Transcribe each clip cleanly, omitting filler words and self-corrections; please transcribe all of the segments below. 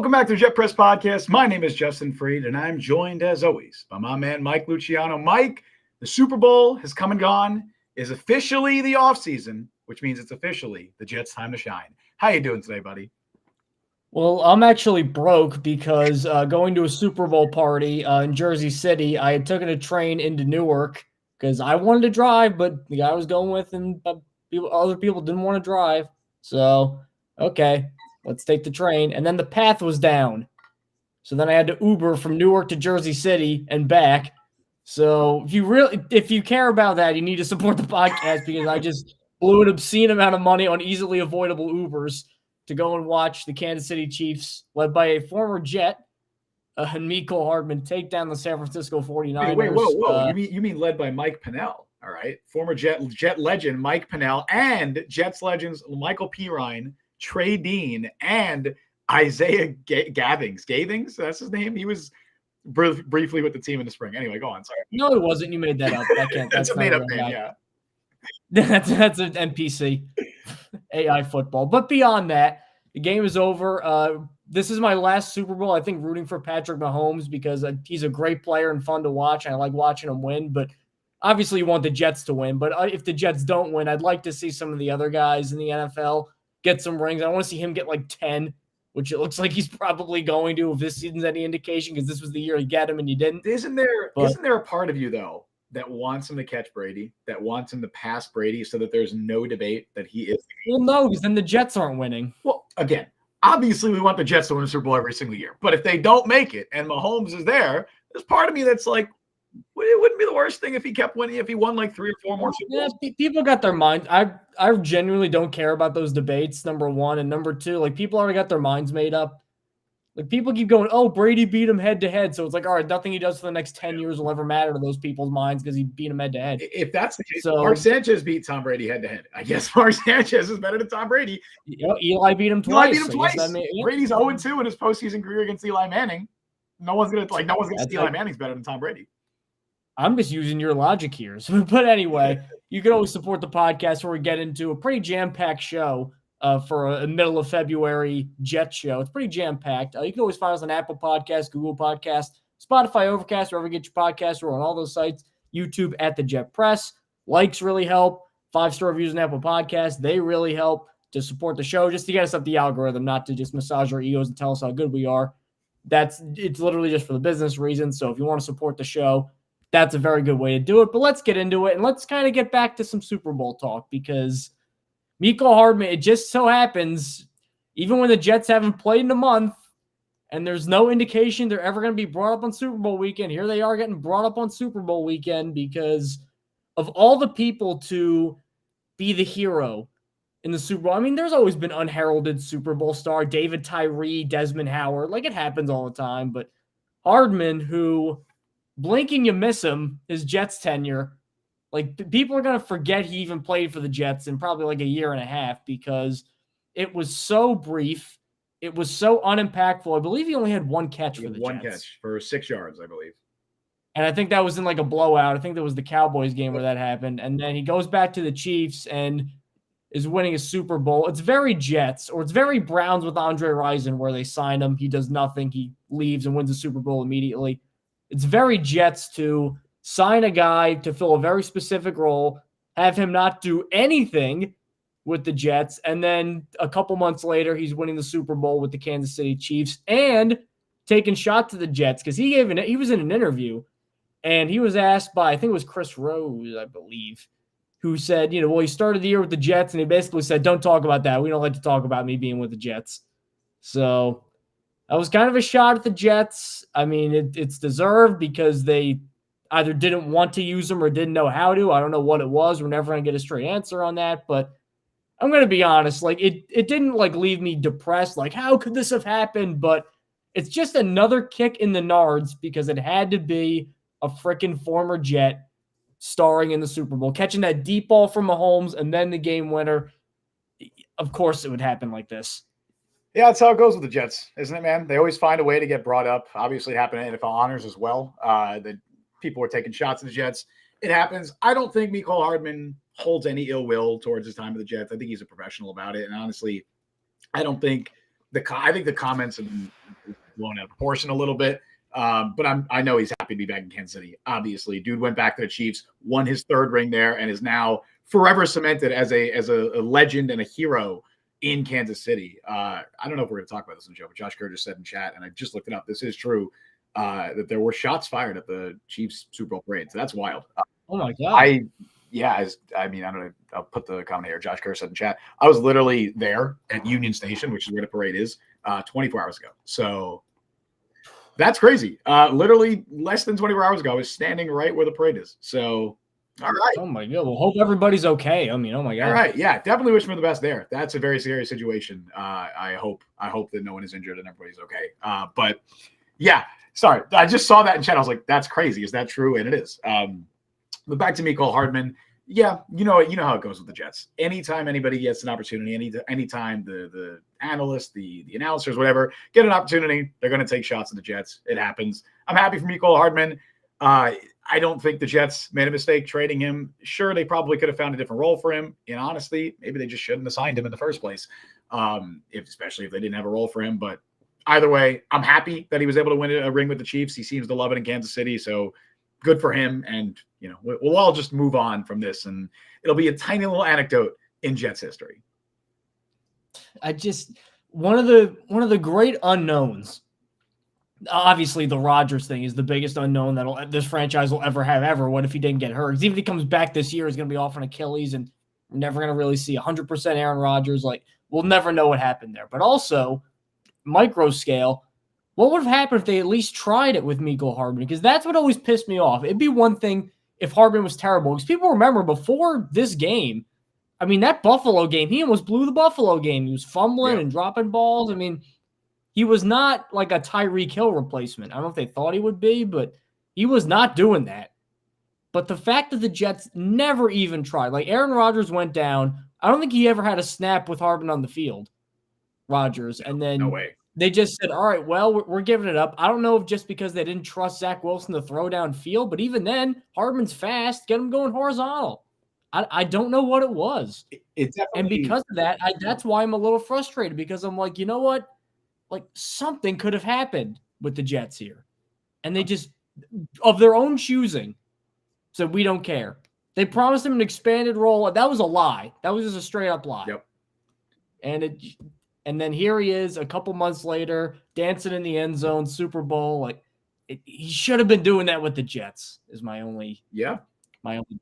Welcome back to the Jet Press Podcast. My name is Justin Fried, and I'm joined, as always, by my man, Mike Luciano. Mike, the Super Bowl has come and gone, is officially the offseason, which means it's officially the Jets' time to shine. How you doing today, buddy? Well, I'm actually broke because going to a Super Bowl party in Jersey City, I had taken a train into Newark because I wanted to drive, but the guy I was going with and other people didn't want to drive. So, okay, let's take the train. And then the path was down. So then I had to Uber from Newark to Jersey City and back. So if you care about that, you need to support the podcast because I just blew an obscene amount of money on easily avoidable Ubers to go and watch the Kansas City Chiefs, led by a former Jet, Mecole Hardman, take down the San Francisco 49ers. Wait, whoa. You mean led by Mike Pennell, all right? Former Jet legend Mike Pennell and Jets legends Michael Pirine, Trey Dean, and Isaiah Gathings. That's his name. He was briefly with the team in the spring. Anyway, go on. Sorry. No, it wasn't. You made that up. That's a made-up name, yeah. That's an NPC. AI football. But beyond that, the game is over. This is my last Super Bowl, I think, rooting for Patrick Mahomes because he's a great player and fun to watch. I like watching him win, but obviously you want the Jets to win. But if the Jets don't win, I'd like to see some of the other guys in the NFL get some rings. I want to see him get like 10, which it looks like he's probably going to if this season's any indication because this was the year to get him and you didn't. Isn't there a part of you, though, that wants him to catch Brady, that wants him to pass Brady so that there's no debate that he is? Well, no, because then the Jets aren't winning. Well, again, obviously we want the Jets to win a Super Bowl every single year. But if they don't make it and Mahomes is there's part of me that's like, it wouldn't be the worst thing if he kept winning, if he won like 3 or 4 more Super Bowls. Yeah, people got their minds. I genuinely don't care about those debates, number one. And number two, like people already got their minds made up. Like people keep going, oh, Brady beat him head to head. So it's like, all right, nothing he does for the next 10 years will ever matter to those people's minds because he beat him head to head. If that's the case, Mark Sanchez beat Tom Brady head to head. I guess Mark Sanchez is better than Tom Brady. Eli beat him twice. Brady's 0-2 in his postseason career against Eli Manning. No one's gonna say Eli Manning's better than Tom Brady. I'm just using your logic here. But anyway, you can always support the podcast where we get into a pretty jam-packed show. For a middle of February Jet show. It's pretty jam-packed. You can always find us on Apple Podcasts, Google Podcasts, Spotify, Overcast, wherever you get your podcasts. We're on all those sites. YouTube at the Jet Press. Likes really help. 5-star reviews on Apple Podcasts. They really help to support the show, just to get us up the algorithm, not to just massage our egos and tell us how good we are. It's literally just for the business reasons. So if you want to support the show, that's a very good way to do it. But let's get into it, and let's kind of get back to some Super Bowl talk because Mecole Hardman, it just so happens, even when the Jets haven't played in a month and there's no indication they're ever going to be brought up on Super Bowl weekend, here they are getting brought up on Super Bowl weekend because of all the people to be the hero in the Super Bowl. I mean, there's always been unheralded Super Bowl star, David Tyree, Desmond Howard. Like, it happens all the time. But Hardman, who, blinking you miss him, his Jets tenure, like, people are going to forget he even played for the Jets in probably like a year and a half because it was so brief. It was so unimpactful. I believe he only had one catch for the Jets. One catch for 6 yards, I believe. And I think that was in like a blowout. I think that was the Cowboys game where that happened. And then he goes back to the Chiefs and is winning a Super Bowl. It's very Jets, or it's very Browns with Andre Rison where they sign him. He does nothing. He leaves and wins the Super Bowl immediately. It's very Jets to sign a guy to fill a very specific role, have him not do anything with the Jets, and then a couple months later, he's winning the Super Bowl with the Kansas City Chiefs and taking shots at the Jets because he was in an interview, and he was asked by, I think it was Chris Rose, I believe, who said, well, he started the year with the Jets, and he basically said, don't talk about that. We don't like to talk about me being with the Jets. So that was kind of a shot at the Jets. I mean, it's deserved because they either didn't want to use them or didn't know how to. I don't know what it was. We're never going to get a straight answer on that. But I'm going to be honest. Like, it didn't, like, leave me depressed. Like, how could this have happened? But it's just another kick in the nards because it had to be a freaking former Jet starring in the Super Bowl, catching that deep ball from Mahomes and then the game winner. Of course it would happen like this. Yeah, that's how it goes with the Jets, isn't it, man? They always find a way to get brought up. Obviously, it happened at NFL Honors as well. The people were taking shots at the Jets. It happens. I don't think Mecole Hardman holds any ill will towards his time with the Jets. I think he's a professional about it. And honestly, I don't think I think the comments have been blown out of proportion a little bit. But I know he's happy to be back in Kansas City. Obviously, dude went back to the Chiefs, won his 3rd ring there, and is now forever cemented as a legend and a hero in Kansas City. I don't know if we're going to talk about this in the show, but Josh Kerr just said in chat, and I just looked it up. This is true, that there were shots fired at the Chiefs Super Bowl parade. So that's wild. Oh my God. I don't know. I'll put the comment here. Josh Kerr said in chat, I was literally there at Union Station, which is where the parade is, 24 hours ago. So that's crazy. Literally less than 24 hours ago, I was standing right where the parade is. So, all right. Oh my God. Well, hope everybody's okay. I mean, oh my God. All right. Yeah, definitely wish for the best there. That's a very serious situation. I hope that no one is injured and everybody's okay. But yeah, sorry. I just saw that in chat. I was like, that's crazy. Is that true? And it is. But back to Mecole Hardman. Yeah, you know how it goes with the Jets. Anytime anybody gets an opportunity, anytime the analysts, the announcers, whatever, get an opportunity, they're going to take shots at the Jets. It happens. I'm happy for Mecole Hardman. I don't think the Jets made a mistake trading him. Sure, they probably could have found a different role for him. And honestly, maybe they just shouldn't have signed him in the first place, especially if they didn't have a role for him. But either way, I'm happy that he was able to win a ring with the Chiefs. He seems to love it in Kansas City, so good for him. And we'll all just move on from this, and it'll be a tiny little anecdote in Jets history. One of the great unknowns. Obviously, the Rodgers thing is the biggest unknown that this franchise will ever have ever. What if he didn't get hurt? Because even if he comes back this year, he's going to be off an Achilles, and we're never going to really see 100% Aaron Rodgers. Like, we'll never know what happened there. But also, micro scale, what would have happened if they at least tried it with Mecole Hardman? Because that's what always pissed me off. It'd be one thing if Hardman was terrible. Because people remember before this game, I mean, that Buffalo game, he almost blew the Buffalo game. He was fumbling and dropping balls. I mean, he was not like a Tyreek Hill replacement. I don't know if they thought he would be, but he was not doing that. But the fact that the Jets never even tried, like Aaron Rodgers went down, I don't think he ever had a snap with Hardman on the field, Rodgers. And then No way. They just said, all right, well, we're giving it up. I don't know if just because they didn't trust Zach Wilson to throw downfield, but even then, Hardman's fast. Get him going horizontal. I don't know what it was. And because of that, that's why I'm a little frustrated, because I'm like, you know what? Like, something could have happened with the Jets here. And they just, of their own choosing, said, we don't care. They promised him an expanded role. That was a lie. That was just a straight up lie. Yep. And then here he is a couple months later, dancing in the end zone, Super Bowl. Like, he should have been doing that with the Jets, is my only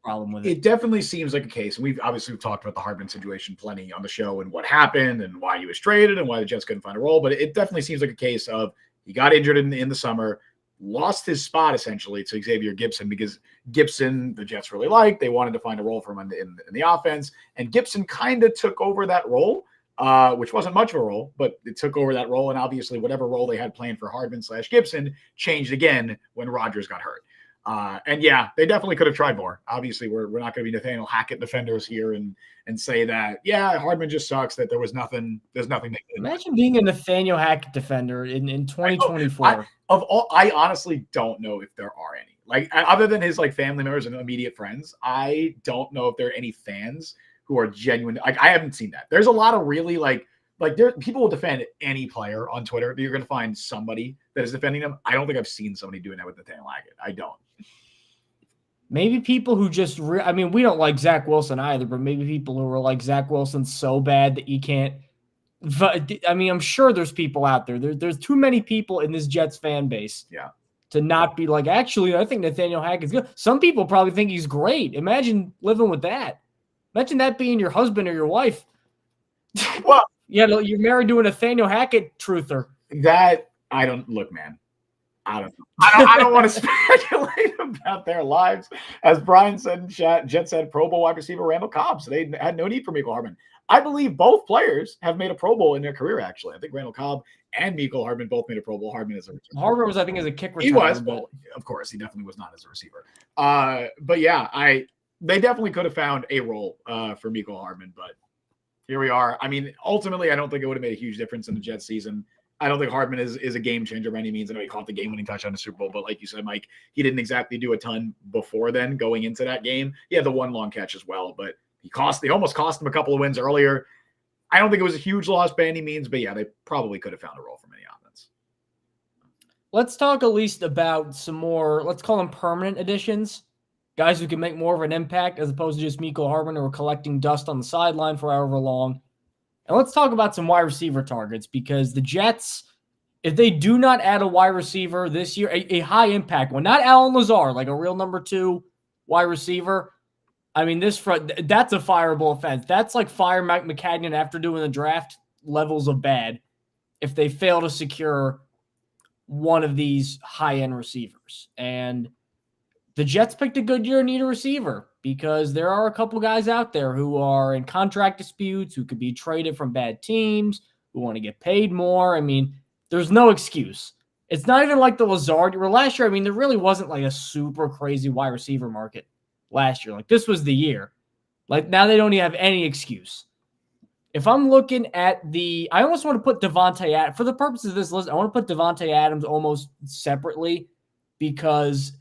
problem with it. It definitely seems like a case. And we've talked about the Hardman situation plenty on the show and what happened and why he was traded and why the Jets couldn't find a role. But it definitely seems like a case of he got injured in the summer, lost his spot essentially to Xavier Gibson, because Gibson, the Jets really liked. They wanted to find a role for him in the offense. And Gibson kind of took over that role. Which wasn't much of a role, but it took over that role. And obviously whatever role they had planned for Hardman/Gibson changed again when Rodgers got hurt. And yeah, they definitely could have tried more. Obviously we're not going to be Nathaniel Hackett defenders here and say that, yeah, Hardman just sucks, that there's nothing they could. Imagine being a Nathaniel Hackett defender in 2024. I honestly don't know if there are any, like, other than his like family members and immediate friends. I don't know if there are any fans who are genuine. Like, I haven't seen that. There's a lot of really like there people will defend any player on Twitter. You're going to find somebody that is defending them. I don't think I've seen somebody doing that with Nathaniel Hackett. I don't. Maybe people who just, I mean, we don't like Zach Wilson either, but maybe people who are like, Zach Wilson's so bad that you can't. I mean, I'm sure there's people out there. There's too many people in this Jets fan base. Yeah. To not be like, actually, I think Nathaniel Hackett's good. Some people probably think he's great. Imagine living with that. Imagine that being your husband or your wife. Well, yeah, you're married to a Nathaniel Hackett truther. That I don't look, man. I don't know. I don't want to speculate about their lives. As Brian said in chat, Jets had Pro Bowl wide receiver Randall Cobb, so they had no need for Mecole Hardman. I believe both players have made a Pro Bowl in their career, actually. I think Randall Cobb and Mecole Hardman both made a Pro Bowl. Hardman as a receiver. Hardman was, I think, as a kick returner. He was, but of course, he definitely was not as a receiver. But yeah, they definitely could have found a role for Mecole Hardman, but here we are. I mean, ultimately, I don't think it would have made a huge difference in the Jets season. I don't think Hardman is a game changer by any means. I know he caught the game-winning touchdown in the Super Bowl, but like you said, Mike, he didn't exactly do a ton before then going into that game. He had the one long catch as well, but he almost cost him a couple of wins earlier. I don't think it was a huge loss by any means, but yeah, they probably could have found a role for many offense. Let's talk at least about some more, let's call them permanent additions. Guys who can make more of an impact as opposed to just Mecole Hardman who are collecting dust on the sideline for however long. And let's talk about some wide receiver targets because the Jets, if they do not add a wide receiver this year, a high impact one, not Allen Lazard, like a real number 2 wide receiver, I mean, this front, that's a fireable offense. That's like fire Mike McCagnon after doing the draft levels of bad if they fail to secure one of these high-end receivers. And the Jets picked a good year and need a receiver because there are a couple guys out there who are in contract disputes, who could be traded from bad teams, who want to get paid more. I mean, there's no excuse. It's not even like the Lazard year. Last year, I mean, there really wasn't like a super crazy wide receiver market last year. Like, this was the year. Like, now they don't even have any excuse. If I'm looking at I almost want to put Devontae Adams, for the purposes of this list, I want to put Devontae Adams almost separately because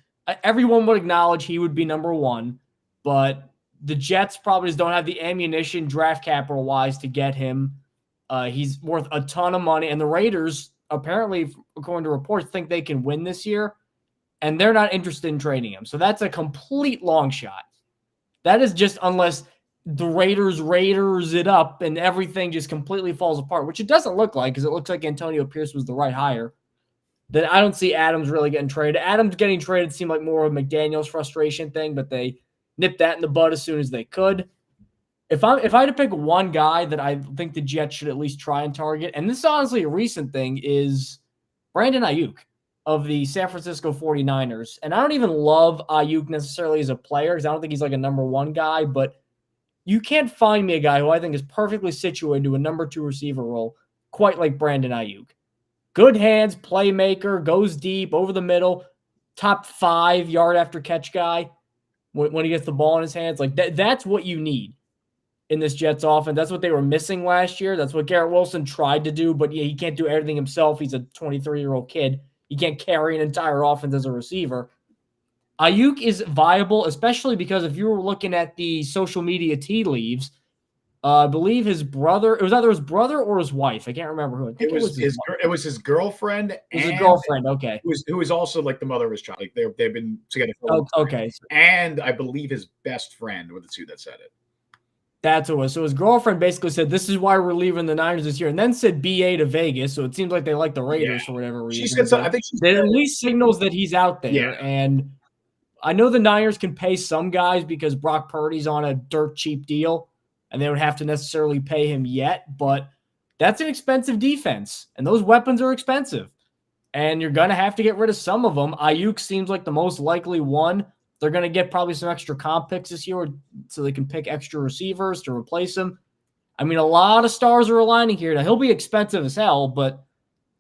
everyone would acknowledge he would be number 1, but the Jets probably just don't have the ammunition draft capital-wise to get him. He's worth a ton of money, and the Raiders, apparently, according to reports, think they can win this year, and they're not interested in trading him. So that's a complete long shot. That is just unless the Raiders it up and everything just completely falls apart, which it doesn't look like because it looks like Antonio Pierce was the right hire. Then I don't see Adams really getting traded. Adams getting traded seemed like more of a McDaniels frustration thing, but they nipped that in the bud as soon as they could. If I had to pick one guy that I think the Jets should at least try and target, and this is honestly a recent thing, is Brandon Ayuk of the San Francisco 49ers. And I don't even love Ayuk necessarily as a player because I don't think he's like a number 1 guy, but you can't find me a guy who I think is perfectly situated to a number 2 receiver role quite like Brandon Ayuk. Good hands, playmaker, goes deep, over the middle, top 5 yard after catch guy when he gets the ball in his hands. Like that's what you need in this Jets offense. That's what they were missing last year. That's what Garrett Wilson tried to do, but yeah, he can't do everything himself. He's a 23-year-old kid. He can't carry an entire offense as a receiver. Ayuk is viable, especially because if you were looking at the social media tea leaves, I believe his brother, it was either his brother or his wife. I can't remember who. It was his girlfriend. It was his girlfriend, okay. Who was also like the mother of his child. Like they've been together for a long time. Okay. And I believe his best friend were the 2 that said it. That's what it was. So his girlfriend basically said, this is why we're leaving the Niners this year, and then said BA to Vegas. So it seems like they like the Raiders for whatever reason. She said so. I think that at least signals that he's out there. Yeah. And I know the Niners can pay some guys because Brock Purdy's on a dirt cheap deal, and they don't have to necessarily pay him yet, but that's an expensive defense, and those weapons are expensive, and you're going to have to get rid of some of them. Ayuk seems like the most likely one. They're going to get probably some extra comp picks this year so they can pick extra receivers to replace him. I mean, a lot of stars are aligning here. Now, he'll be expensive as hell, but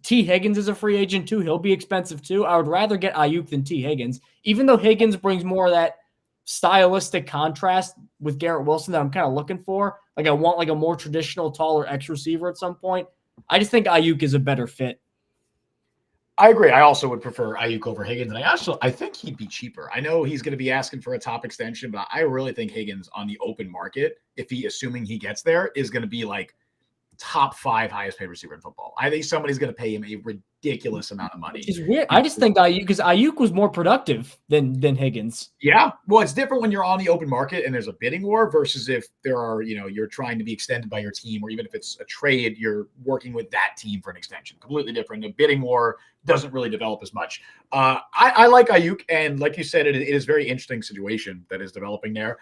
T. Higgins is a free agent too. He'll be expensive too. I would rather get Ayuk than T. Higgins, even though Higgins brings more of that stylistic contrast with Garrett Wilson that I'm kind of looking for. Like I want like a more traditional, taller X receiver at some point. I just think Ayuk is a better fit. I agree. I also would prefer Ayuk over Higgins. And I think he'd be cheaper. I know he's going to be asking for a top extension, but I really think Higgins on the open market, assuming he gets there, is going to be like top 5 highest paid receiver in football. I think somebody's going to pay him a ridiculous amount of money. It's weird. I just think Ayuk, because Ayuk was more productive than Higgins. Yeah. Well, it's different when you're on the open market and there's a bidding war versus if there are, you're trying to be extended by your team, or even if it's a trade, you're working with that team for an extension. Completely different. The bidding war doesn't really develop as much. I like Ayuk, and like you said, it is a very interesting situation that is developing there.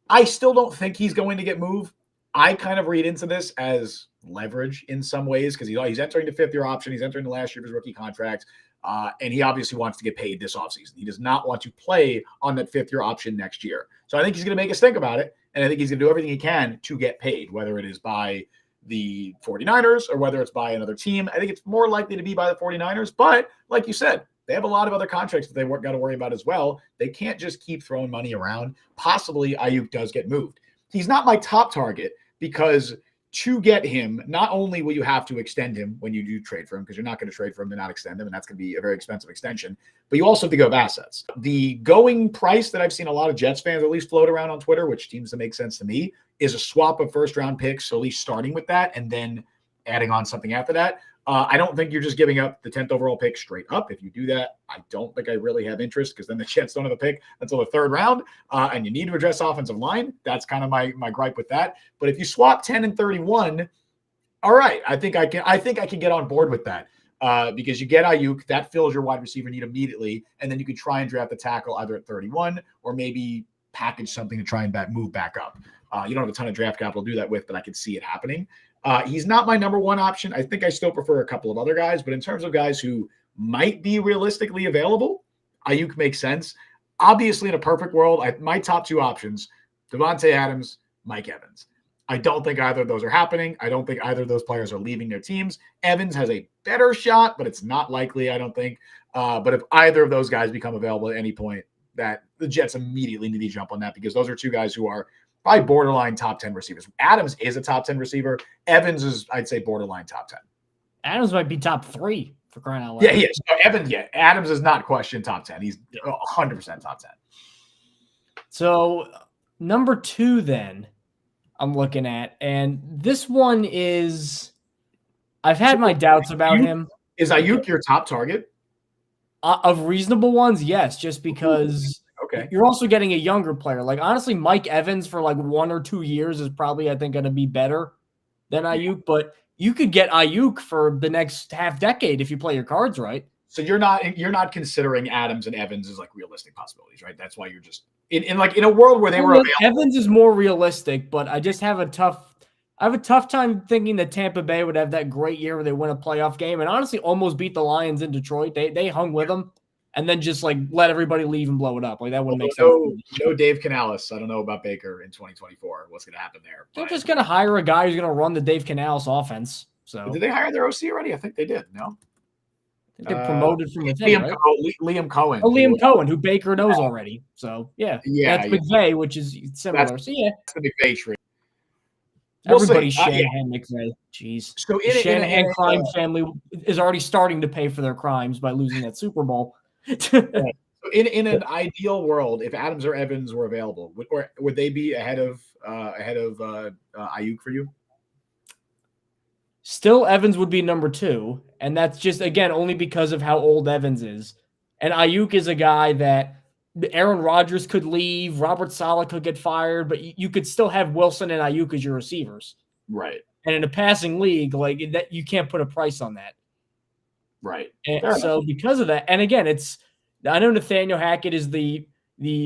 I still don't think he's going to get moved. I kind of read into this as leverage in some ways because he's entering the 5th-year option. He's entering the last year of his rookie contract, and he obviously wants to get paid this offseason. He does not want to play on that 5th-year option next year. So I think he's going to make us think about it, and I think he's going to do everything he can to get paid, whether it is by the 49ers or whether it's by another team. I think it's more likely to be by the 49ers, but like you said, they have a lot of other contracts that they got to worry about as well. They can't just keep throwing money around. Possibly Ayuk does get moved. He's not my top target, because to get him, not only will you have to extend him when you do trade for him, because you're not going to trade for him to not extend him, and that's going to be a very expensive extension, but you also have to go have assets. The going price that I've seen a lot of Jets fans at least float around on Twitter, which seems to make sense to me, is a swap of first-round picks, so at least starting with that and then adding on something after that. I don't think you're just giving up the 10th overall pick straight up. If you do that, I don't think I really have interest because then the Jets don't have a pick until the third round, and you need to address offensive line. That's kind of my gripe with that. But if you swap 10 and 31, all right, I think I can get on board with that because you get Ayuk, that fills your wide receiver need immediately, and then you can try and draft the tackle either at 31 or maybe package something to try and move back up. You don't have a ton of draft capital to do that with, but I can see it happening. He's not my number one option. I think I still prefer a couple of other guys, but in terms of guys who might be realistically available, Ayuk makes sense. Obviously, in a perfect world, my top two options, Devontae Adams, Mike Evans. I don't think either of those are happening. I don't think either of those players are leaving their teams. Evans has a better shot, but it's not likely, I don't think. But if either of those guys become available at any point, that the Jets immediately need to jump on that because those are two guys who are probably borderline top 10 receivers. Adams is a top 10 receiver. Evans is, I'd say, borderline top 10. Adams might be top 3 for crying out loud. Yeah, he is. So Evans, yeah. Adams is not question top 10. He's 100% top 10. So number 2 then I'm looking at, and this one is I've had my doubts about him. Is Ayuk your top target? Of reasonable ones, yes, just because okay, you're also getting a younger player. Like, honestly, Mike Evans for like 1 or 2 years is probably, I think, going to be better than Ayuk, but you could get Ayuk for the next half decade if you play your cards right. So you're not considering Adams and Evans as like realistic possibilities, right? That's why you're just in a world where they were available. Evans is more realistic, but I just have a tough time thinking that Tampa Bay would have that great year where they win a playoff game and honestly almost beat the Lions in Detroit. They hung with them and then just like let everybody leave and blow it up. Like that wouldn't make sense. No Dave Canales. I don't know about Baker in 2024. What's going to happen there? They're just going to hire a guy who's going to run the Dave Canales offense. So did they hire their OC already? I think they did. No. They promoted from within, right? Liam Cohen. Oh, Liam Cohen, who Baker knows already. So yeah, that's McVay, which is similar. That's the McVay tree. Everybody's Shanahan, McVay. Jeez. So the Shanahan crime family is already starting to pay for their crimes by losing that Super Bowl. So in an ideal world, if Adams or Evans were available, would they be ahead of Ayuk for you? Still, Evans would be number 2, and that's just, again, only because of how old Evans is. And Ayuk is a guy that Aaron Rodgers could leave, Robert Saleh could get fired, but you could still have Wilson and Ayuk as your receivers. Right. And in a passing league, like that, you can't put a price on that. Right. And so because of that, and again, I know Nathaniel Hackett is the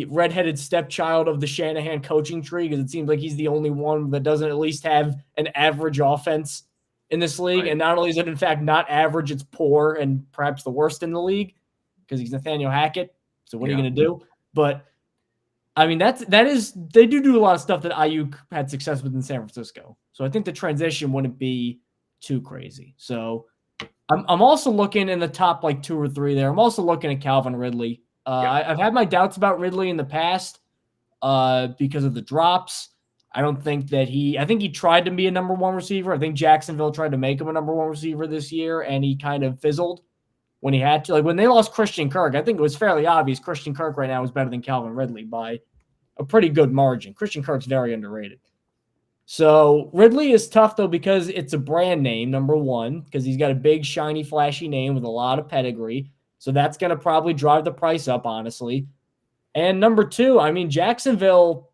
redheaded stepchild of the Shanahan coaching tree because it seems like he's the only one that doesn't at least have an average offense in this league. Right. And not only is it, in fact, not average, it's poor and perhaps the worst in the league because he's Nathaniel Hackett. So what are you going to do? But, I mean, they do a lot of stuff that Ayuk had success with in San Francisco. So I think the transition wouldn't be too crazy. So I'm also looking in the top like 2 or 3 there. I'm also looking at Calvin Ridley. I've had my doubts about Ridley in the past because of the drops. I think he tried to be a number 1 receiver. I think Jacksonville tried to make him a number 1 receiver this year, and he kind of fizzled when he had to. Like when they lost Christian Kirk, I think it was fairly obvious Christian Kirk right now is better than Calvin Ridley by a pretty good margin. Christian Kirk's very underrated. So Ridley is tough, though, because it's a brand name, number 1, because he's got a big, shiny, flashy name with a lot of pedigree. So that's going to probably drive the price up, honestly. And number 2, I mean, Jacksonville,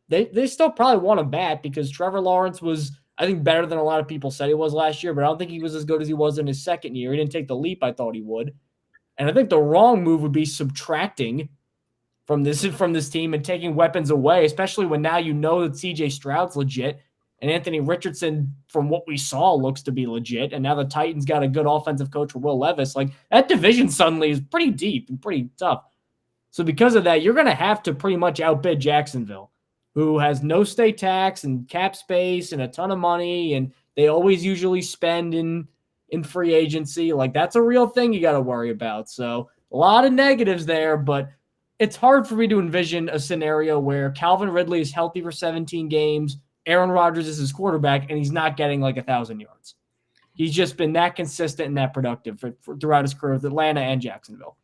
they still probably want him back because Trevor Lawrence was, I think, better than a lot of people said he was last year, but I don't think he was as good as he was in his second year. He didn't take the leap I thought he would. And I think the wrong move would be subtracting from this team and taking weapons away, especially when now you know that CJ Stroud's legit and Anthony Richardson, from what we saw, looks to be legit. And now the Titans got a good offensive coach for Will Levis. Like that division suddenly is pretty deep and pretty tough. So because of that, you're going to have to pretty much outbid Jacksonville, who has no state tax and cap space and a ton of money. And they always usually spend in free agency. Like that's a real thing you got to worry about. So a lot of negatives there, but it's hard for me to envision a scenario where Calvin Ridley is healthy for 17 games, Aaron Rodgers is his quarterback, and he's not getting like 1,000 yards. He's just been that consistent and that productive throughout his career with Atlanta and Jacksonville.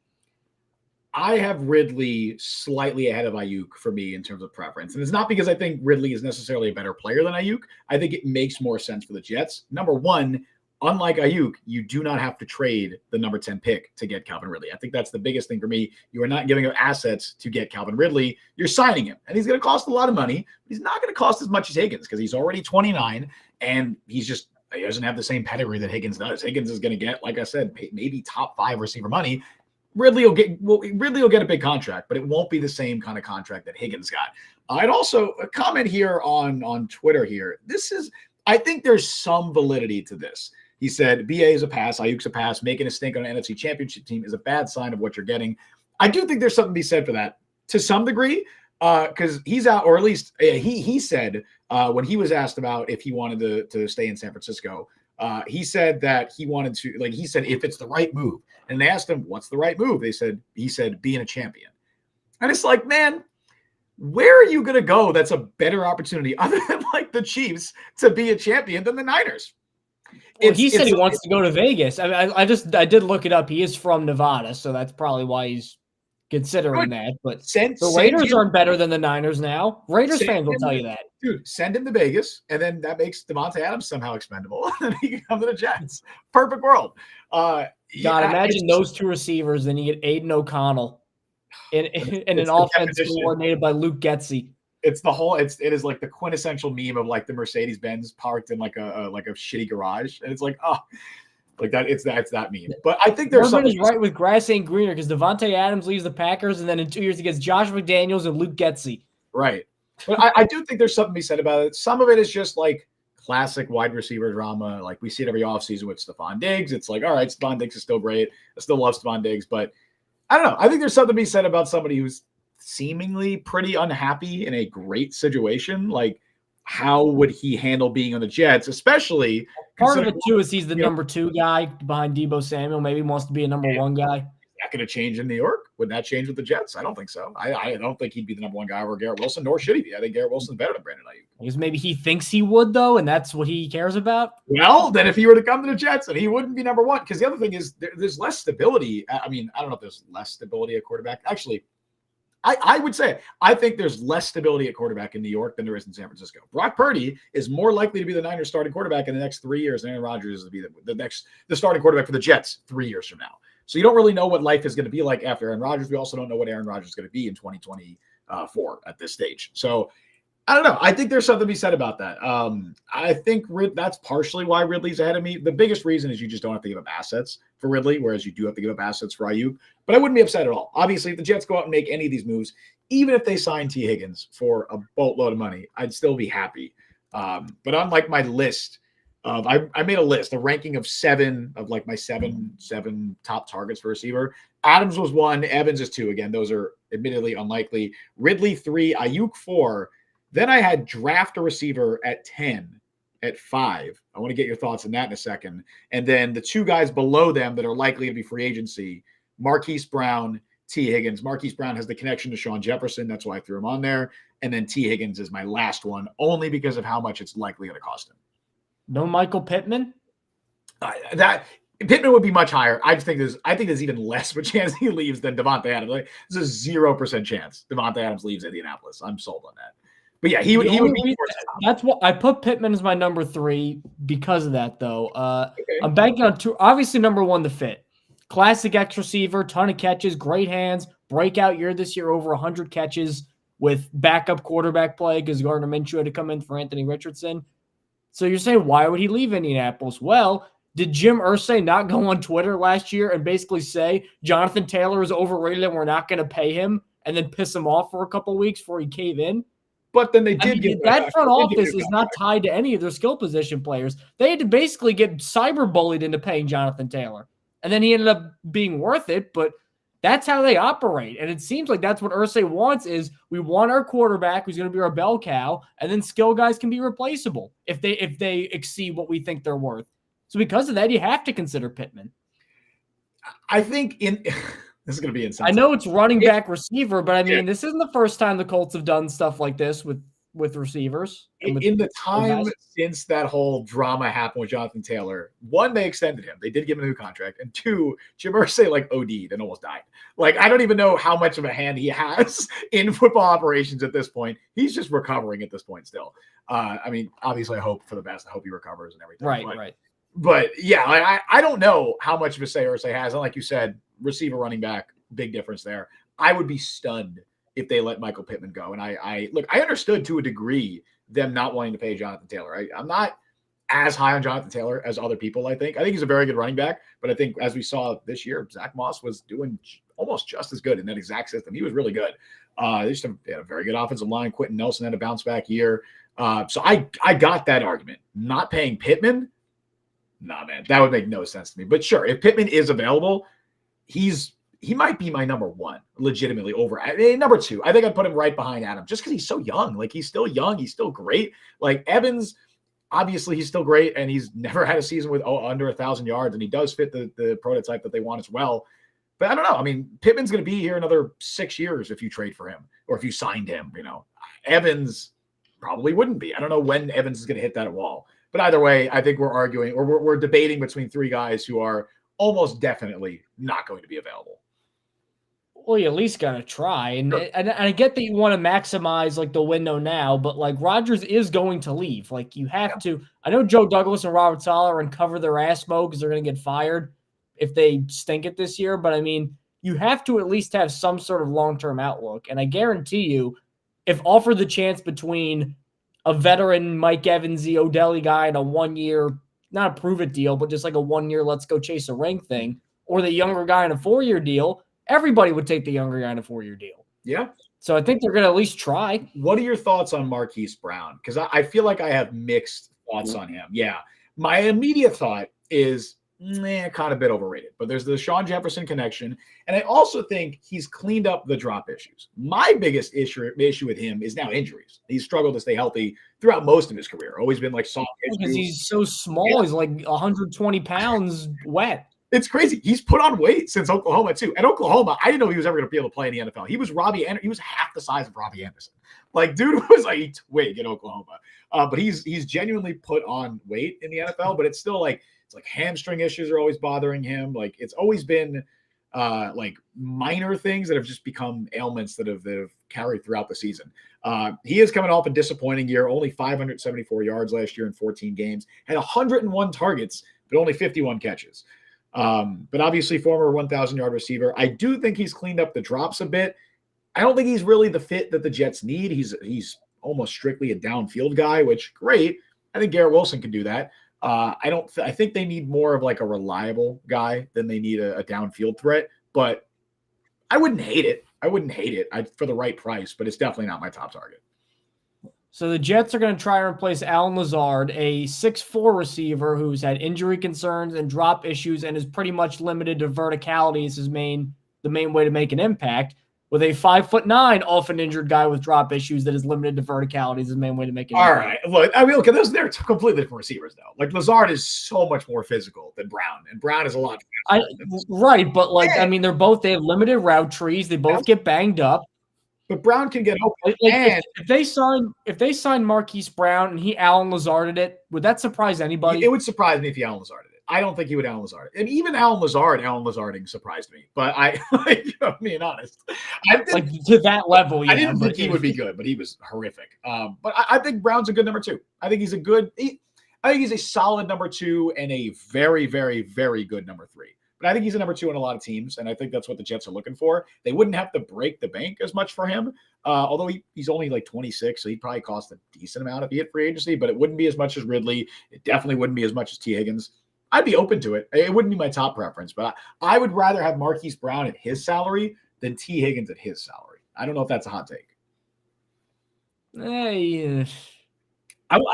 I have Ridley slightly ahead of Ayuk for me in terms of preference. And it's not because I think Ridley is necessarily a better player than Ayuk. I think it makes more sense for the Jets. Number one, unlike Ayuk, you do not have to trade the number 10 pick to get Calvin Ridley. I think that's the biggest thing for me. You are not giving up assets to get Calvin Ridley. You're signing him. And he's going to cost a lot of money. But he's not going to cost as much as Higgins because he's already 29 and he doesn't have the same pedigree that Higgins does. Higgins is going to get, like I said, maybe top 5 receiver money. Ridley will get a big contract, but it won't be the same kind of contract that Higgins got. I'd also comment here on Twitter here. I think there's some validity to this. He said, BA is a pass, Ayuk's a pass, making a stink on an NFC championship team is a bad sign of what you're getting. I do think there's something to be said for that to some degree, because he's out, or at least he said when he was asked about if he wanted to stay in San Francisco, he said that he wanted to, he said, if it's the right move. And they asked him, what's the right move? He said, being a champion. And it's like, man, where are you going to go that's a better opportunity other than the Chiefs to be a champion than the Niners? Well, he said he wants to go to Vegas. I mean, I did look it up. He is from Nevada, so that's probably why he's considering that. But the Raiders aren't better than the Niners now. Raiders fans will tell you that. Dude, send him to Vegas, and then that makes Devontae Adams somehow expendable, and he can come to the Jets. Perfect world. Imagine those two receivers, then you get Aiden O'Connell in an offense coordinated by Luke Getsy. It is like the quintessential meme of the Mercedes-Benz parked in like a shitty garage. And it's that's that meme. But I think there's something right with grass ain't greener because Devontae Adams leaves the Packers and then in 2 years he gets Josh McDaniels and Luke Getsy. Right. But I do think there's something to be said about it. Some of it is just classic wide receiver drama. We see it every offseason with Stephon Diggs. It's all right, Stephon Diggs is still great. I still love Stephon Diggs, but I don't know. I think there's something to be said about somebody who's seemingly pretty unhappy in a great situation. How would he handle being on the Jets, especially part of it too is he's the number 2 guy behind Deebo Samuel. Maybe he wants to be a number 1 guy. Is that going to change in New York? Would that change with the Jets? I don't think so. I don't think he'd be the number 1 guy over Garrett Wilson, nor should he be. I think Garrett Wilson's better than Brandon Ayuk. Because maybe he thinks he would, though, and that's what he cares about. Well, then if he were to come to the Jets, then he wouldn't be number 1. Because the other thing is there's less stability. I mean, I don't know if there's less stability at quarterback. Actually, I would say I think there's less stability at quarterback in New York than there is in San Francisco. Brock Purdy is more likely to be the Niners starting quarterback in the next 3 years than Aaron Rodgers is to be the starting quarterback for the Jets 3 years from now. So you don't really know what life is going to be like after Aaron Rodgers. We also don't know what Aaron Rodgers is going to be in 2024 at this stage. So I don't know. I think there's something to be said about that. I think that's partially why Ridley's ahead of me. The biggest reason is you just don't have to give up assets for Ridley, whereas you do have to give up assets for Ayuk. But I wouldn't be upset at all. Obviously, if the Jets go out and make any of these moves, even if they sign T. Higgins for a boatload of money, I'd still be happy. But unlike my list of, I made a list, a ranking of 7 of my seven top targets for receiver. Adams was 1, Evans is 2. Again, those are admittedly unlikely. Ridley 3, Ayuk 4. Then I had draft a receiver at 10, at 5. I want to get your thoughts on that in a second. And then the 2 guys below them that are likely to be free agency, Marquise Brown, T. Higgins. Marquise Brown has the connection to Sean Jefferson. That's why I threw him on there. And then T. Higgins is my last one, only because of how much it's likely going to cost him. No Michael Pittman? Pittman would be much higher. I think there's even less of a chance he leaves than Devontae Adams. There's a 0% chance Devontae Adams leaves Indianapolis. I'm sold on that. But yeah, he would be. That's what I put Pittman as my number 3 because of that, though. Okay. I'm banking on 2. Obviously, number 1, the fit. Classic X receiver, ton of catches, great hands, breakout year this year, over 100 catches with backup quarterback play because Gardner Minshew had to come in for Anthony Richardson. So you're saying, why would he leave Indianapolis? Well, did Jim Irsay not go on Twitter last year and basically say Jonathan Taylor is overrated and we're not going to pay him and then piss him off for a couple of weeks before he cave in? But then they did get that front office is not tied to any of their skill position players. They had to basically get cyberbullied into paying Jonathan Taylor. And then he ended up being worth it, but that's how they operate. And it seems like that's what Irsay wants is we want our quarterback who's going to be our bell cow, and then skill guys can be replaceable if they exceed what we think they're worth. So because of that, you have to consider Pittman. I think this is going to be insane. I know it's running back receiver, but I mean, this isn't the first time the Colts have done stuff like this with with receivers. And with in the time guys. since that whole drama happened with Jonathan Taylor, one, they extended him. They did give him a new contract. And two, Jim Irsay like OD'd and almost died. Like, I don't even know how much of a hand he has in football operations at this point. He's just recovering at this point still. I mean, obviously I hope for the best. I hope he recovers and everything. Right. But yeah, like, I don't know how much of a say Irsay has. And like you said, receiver, running back, big difference there. I would be stunned if they let Michael Pittman go. And I understood to a degree them not wanting to pay Jonathan Taylor. I'm not as high on Jonathan Taylor as other people, I think. I think he's a very good running back, but I think as we saw this year, Zach Moss was doing almost just as good in that exact system. He was really good. They had a very good offensive line. Quentin Nelson had a bounce back year. So I got that argument. Not paying Pittman, nah, man, that would make no sense to me. But sure, if Pittman is available, he might be my number one, legitimately over number two. I think I'd put him right behind Adam just because he's so young. Like, he's still young. He's still great. Like, Evans, obviously he's still great, and he's never had a season with under 1,000 yards, and he does fit the prototype that they want as well. But I don't know. I mean, Pittman's going to be here another 6 years if you trade for him or if you signed him, Evans probably wouldn't be. I don't know when Evans is going to hit that wall. But either way, I think we're arguing or we're debating between three guys who are almost definitely not going to be available. Well, you at least got to try. And, Sure. and I get that you want to maximize like the window now, but like Rodgers is going to leave. Like, you have to. I know Joe Douglas and Robert Saleh are cover their ass mo because they're going to get fired if they stink it this year. But I mean, you have to at least have some sort of long-term outlook. And I guarantee you, if offered the chance between a veteran Mike Evans-y, Odell guy and a 1 year, not a prove it deal, but just like a 1 year, let's go chase a ring thing, or the younger guy in a 4 year deal, everybody would take the younger guy in a 4 year deal. Yeah. So I think they're going to at least try. What are your thoughts on Marquise Brown? Because I feel like I have mixed thoughts on him. Yeah. My immediate thought is kind of a bit overrated, but there's the Sean Jefferson connection. And I also think he's cleaned up the drop issues. My biggest issue with him is now injuries. He's struggled to stay healthy throughout most of his career. Always been like soft issues. Because he's so small. Yeah. He's like 120 pounds wet. It's crazy. He's put on weight since Oklahoma too. At Oklahoma, I didn't know he was ever going to be able to play in the NFL. He was he was half the size of Robbie Anderson. Like, dude was like a twig in Oklahoma. But he's genuinely put on weight in the NFL. But it's still like hamstring issues are always bothering him. Like, it's always been like minor things that have just become ailments that have carried throughout the season. He is coming off a disappointing year. Only 574 yards last year in 14 games. Had 101 targets, but only 51 catches. But obviously former 1,000-yard receiver. I do think he's cleaned up the drops a bit. I don't think he's really the fit that the Jets need. He's almost strictly a downfield guy, which great. I think Garrett Wilson can do that. I think they need more of like a reliable guy than they need a downfield threat, but I wouldn't hate it. For the right price, but it's definitely not my top target. So the Jets are going to try and replace Allen Lazard, a 6'4" receiver who's had injury concerns and drop issues and is pretty much limited to verticality as the main way to make an impact, with a 5'9" often injured guy with drop issues that is limited to verticality as the main way to make an impact. All right. Look, I mean, they're completely different receivers, though. Like, Lazard is so much more physical than Brown, and Brown is a lot faster. Right, but I mean, they have limited route trees. They both get banged up. But Brown can get open. If they signed Marquise Brown and he Allen Lazarded it, would that surprise anybody? It would surprise me if he Allen Lazarded it. I don't think he would Allen Lazard it. And even Allen Lazarding surprised me. But being honest, to that level, yeah. I didn't think he would be good, but he was horrific. But I think Brown's a good number two. I think he's a solid number two and a very, very, very good number three. But I think he's a number two on a lot of teams, and I think that's what the Jets are looking for. They wouldn't have to break the bank as much for him, although he's only like 26, so he'd probably cost a decent amount if he hit free agency, but it wouldn't be as much as Ridley. It definitely wouldn't be as much as T. Higgins. I'd be open to it. It wouldn't be my top preference, but I would rather have Marquise Brown at his salary than T. Higgins at his salary. I don't know if that's a hot take. I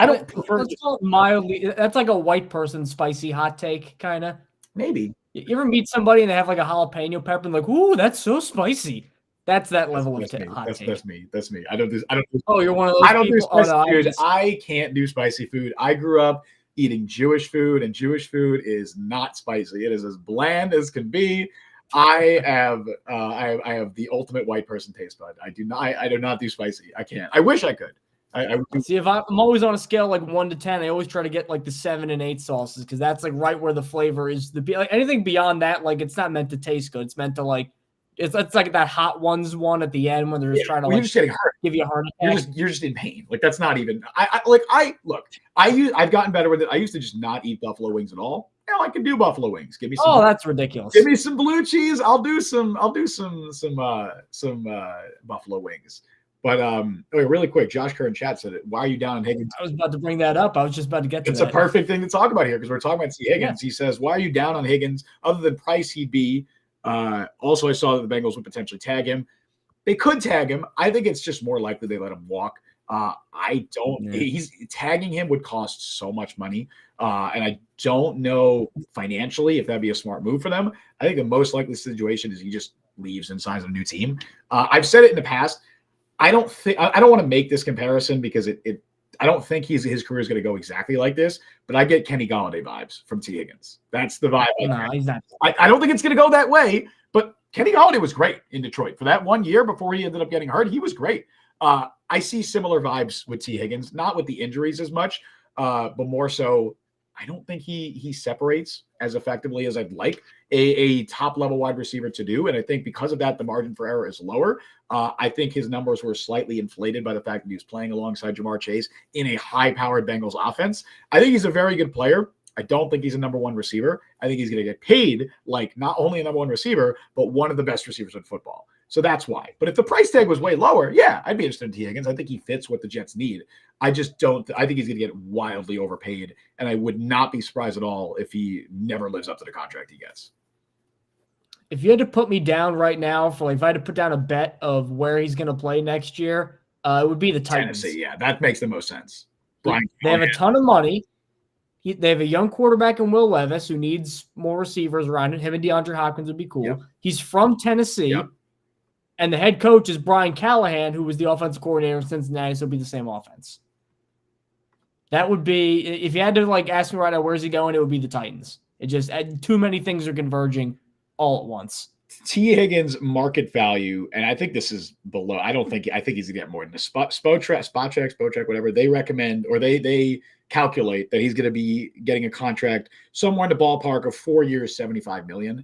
don't prefer. Let's call it mildly. That's like a white person spicy hot take, kind of. Maybe. You ever meet somebody and they have like a jalapeno pepper and like, ooh, that's so spicy. That's that level of hot take. That's me. I don't do. Oh, you're one of those. I don't do spicy food. I can't do spicy food. I grew up eating Jewish food, and Jewish food is not spicy. It is as bland as can be. I have the ultimate white person taste bud. I do not do spicy. I can't. I wish I could. I would do. See, if I'm always on a scale like 1 to 10, I always try to get like the 7 and 8 sauces because that's like right where the flavor is. Like anything beyond that, like it's not meant to taste good. It's meant to like it's like that Hot Ones one at the end when they're just trying to you're just getting hurt. give you a heart attack. You're just in pain. Like that's not even. I've gotten better with it. I used to just not eat buffalo wings at all. Now I can do buffalo wings. Give me some. Oh, that's ridiculous. Give me some blue cheese. I'll do some buffalo wings. But okay, really quick, Josh Kerr in chat said it. Why are you down on Higgins? I was about to bring that up. I was just about to get to It's that. a perfect thing to talk about here because we're talking about T. Higgins. Yeah. He says, why are you down on Higgins? Other than price, he'd be. Also, I saw that the Bengals would potentially tag him. They could tag him. I think it's just more likely they let him walk. I don't. Yeah. He's tagging him would cost so much money, and I don't know financially if that'd be a smart move for them. I think the most likely situation is he just leaves and signs a new team. I've said it in the past. I don't want to make this comparison because I don't think his career is going to go exactly like this, but I get Kenny Golladay vibes from T. Higgins. That's the vibe. No, he's not. I don't think it's going to go that way, but Kenny Golladay was great in Detroit for that 1 year before he ended up getting hurt. He was great. I see similar vibes with T. Higgins, not with the injuries as much, but more so. I don't think he separates as effectively as I'd like a top-level wide receiver to do. And I think because of that, the margin for error is lower. I think his numbers were slightly inflated by the fact that he was playing alongside Jamar Chase in a high-powered Bengals offense. I think he's a very good player. I don't think he's a number one receiver. I think he's going to get paid like not only a number one receiver, but one of the best receivers in football. So that's why. But if the price tag was way lower, yeah, I'd be interested in T. Higgins. I think he fits what the Jets need. I just don't. I think he's going to get wildly overpaid, and I would not be surprised at all if he never lives up to the contract he gets. If you had to put me down right now for like, if I had to put down a bet of where he's going to play next year, it would be the Titans. Tennessee, yeah, that makes the most sense. They have a ton of money. They have a young quarterback in Will Levis who needs more receivers around him. Him and DeAndre Hopkins would be cool. Yep. He's from Tennessee. Yep. And the head coach is Brian Callahan, who was the offensive coordinator in Cincinnati, so it'll be the same offense. That would be, if you had to like ask me right now, where's he going? It would be the Titans. It just, too many things are converging all at once. T. Higgins market value, and I think this is below. I think he's gonna get more than the spot check, whatever they recommend, or they calculate that he's gonna be getting a contract somewhere in the ballpark of 4 years, $75 million.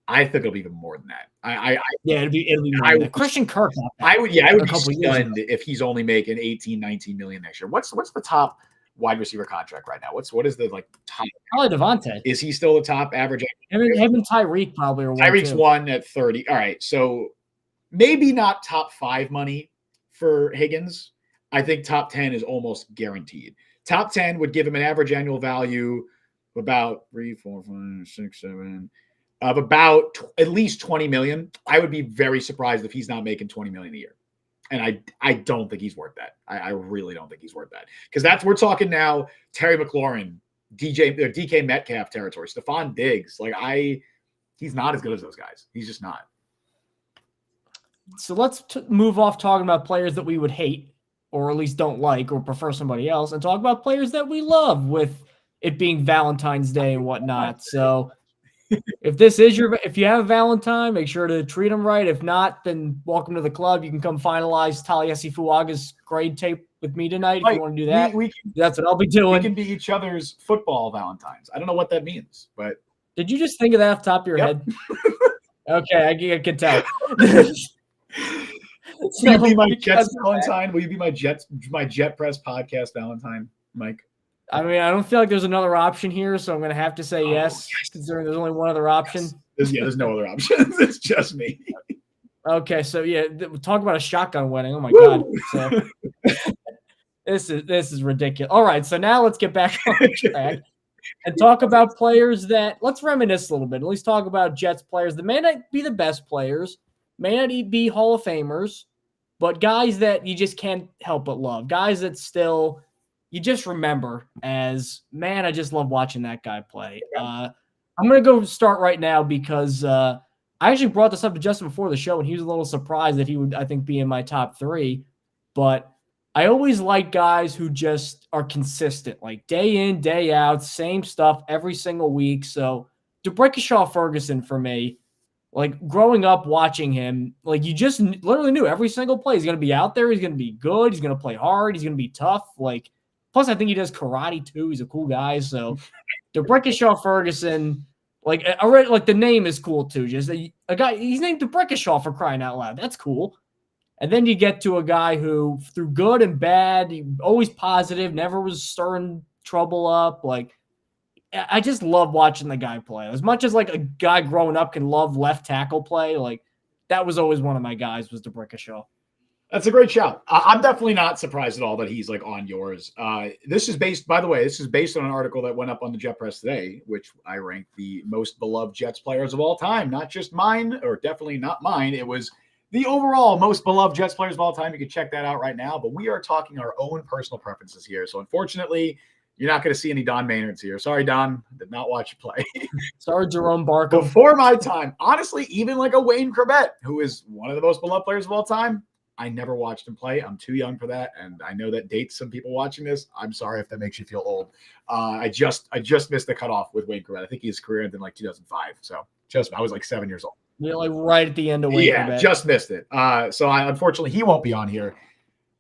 I think it'll be even more than that. It'll be more than Christian Kirk. I would be stunned if he's only making 18, 19 million next year. What's the top wide receiver contract right now? What is the like top? Probably Devontae. Is he still the top average? Him and Tyreek probably are one. Tyreek's one at 30. All right, so maybe not top 5 money for Higgins. I think top 10 is almost guaranteed. Top 10 would give him an average annual value of about 3, 4, 5, 6, 7. Of about at least 20 million. I would be very surprised if he's not making 20 million a year. And I don't think he's worth that. I really don't think he's worth that. Because we're talking now Terry McLaurin, DK Metcalf territory, Stephon Diggs. He's not as good as those guys. He's just not. So let's move off talking about players that we would hate or at least don't like or prefer somebody else and talk about players that we love with it being Valentine's Day and whatnot. So if you have a Valentine, make sure to treat them right. If not, then welcome to the club. You can come finalize Taliesin Fuaga's grade tape with me tonight if you want to do that. That's what I'll be doing. We can be each other's football Valentines. I don't know what that means, but did you just think of that off the top of your head? Okay, I can tell. Will you be my Jets Valentine? Will you be my Jet Press podcast Valentine, Mike? I mean, I don't feel like there's another option here, so I'm going to have to say yes, considering there's only one other option. Yes. There's no other option. It's just me. Okay, so talk about a shotgun wedding. Oh my God! So this is ridiculous. All right, so now let's get back on track and talk about players that let's reminisce a little bit. At least talk about Jets players that may not be the best players, may not be Hall of Famers, but guys that you just can't help but love. Guys that still you just remember as, man, I just love watching that guy play. I'm going to go start right now because I actually brought this up to Justin before the show, and he was a little surprised that he would, I think, be in my top 3. But I always like guys who just are consistent, like day in, day out, same stuff every single week. So DeBrickashaw Ferguson for me, Like growing up watching him, like you just literally knew every single play. He's going to be out there. He's going to be good. He's going to play hard. He's going to be tough. Like, plus I think he does karate too. He's a cool guy. So DeBrickashaw Ferguson, like already, like the name is cool too. Just a guy, he's named DeBrickashaw for crying out loud. That's cool. And then you get to a guy who, through good and bad, he always positive, never was stirring trouble up. Like, I just love watching the guy play. As much as like a guy growing up can love left tackle play, like that was always one of my guys was DeBrickashaw. That's a great shout. I'm definitely not surprised at all that he's like on yours. This is based, by the way, this is based on an article that went up on the Jet Press today, which I ranked the most beloved Jets players of all time. Not just mine, or definitely not mine. It was the overall most beloved Jets players of all time. You can check that out right now. But we are talking our own personal preferences here. So unfortunately, you're not going to see any Don Maynards here. Sorry, Don. Did not watch you play. Sorry, Jerome Barker. Before my time, honestly, even like a Wayne Corbett, who is one of the most beloved players of all time, I never watched him play. I'm too young for that. And I know that dates some people watching this. I'm sorry if that makes you feel old. I just missed the cutoff with Wayne Corbett. I think his career ended in like 2005. So I was like 7 years old. You're like right at the end of Wayne Corbett. Yeah, just missed it. So unfortunately, he won't be on here.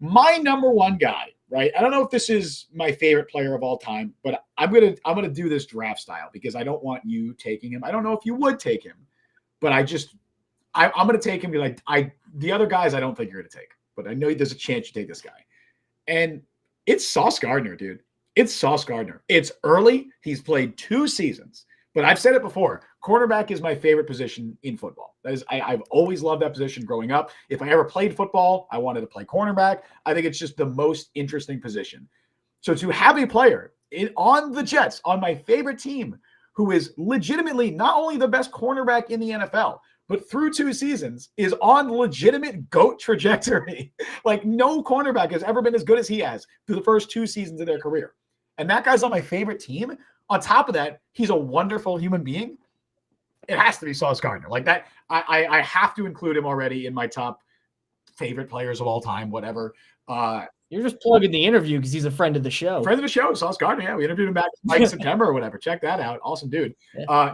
My number one guy, right? I don't know if this is my favorite player of all time, but I'm gonna do this draft style because I don't want you taking him. I don't know if you would take him, but I'm gonna take him because the other guys I don't think you're gonna take, but I know there's a chance you take this guy. And it's Sauce Gardner, dude. It's Sauce Gardner. It's early. He's played 2 seasons. But I've said it before, cornerback is my favorite position in football. That is, I've always loved that position growing up. If I ever played football, I wanted to play cornerback. I think it's just the most interesting position. So to have a player on the Jets, on my favorite team, who is legitimately not only the best cornerback in the NFL, but through 2 seasons is on legitimate GOAT trajectory. Like no cornerback has ever been as good as he has through the first 2 seasons of their career. And that guy's on my favorite team. On top of that, he's a wonderful human being. It has to be Sauce Gardner. Like that, I have to include him already in my top favorite players of all time, whatever. You're just plugging the interview because he's a friend of the show. Friend of the show, Sauce Gardner. Yeah, we interviewed him back in September or whatever. Check that out. Awesome dude.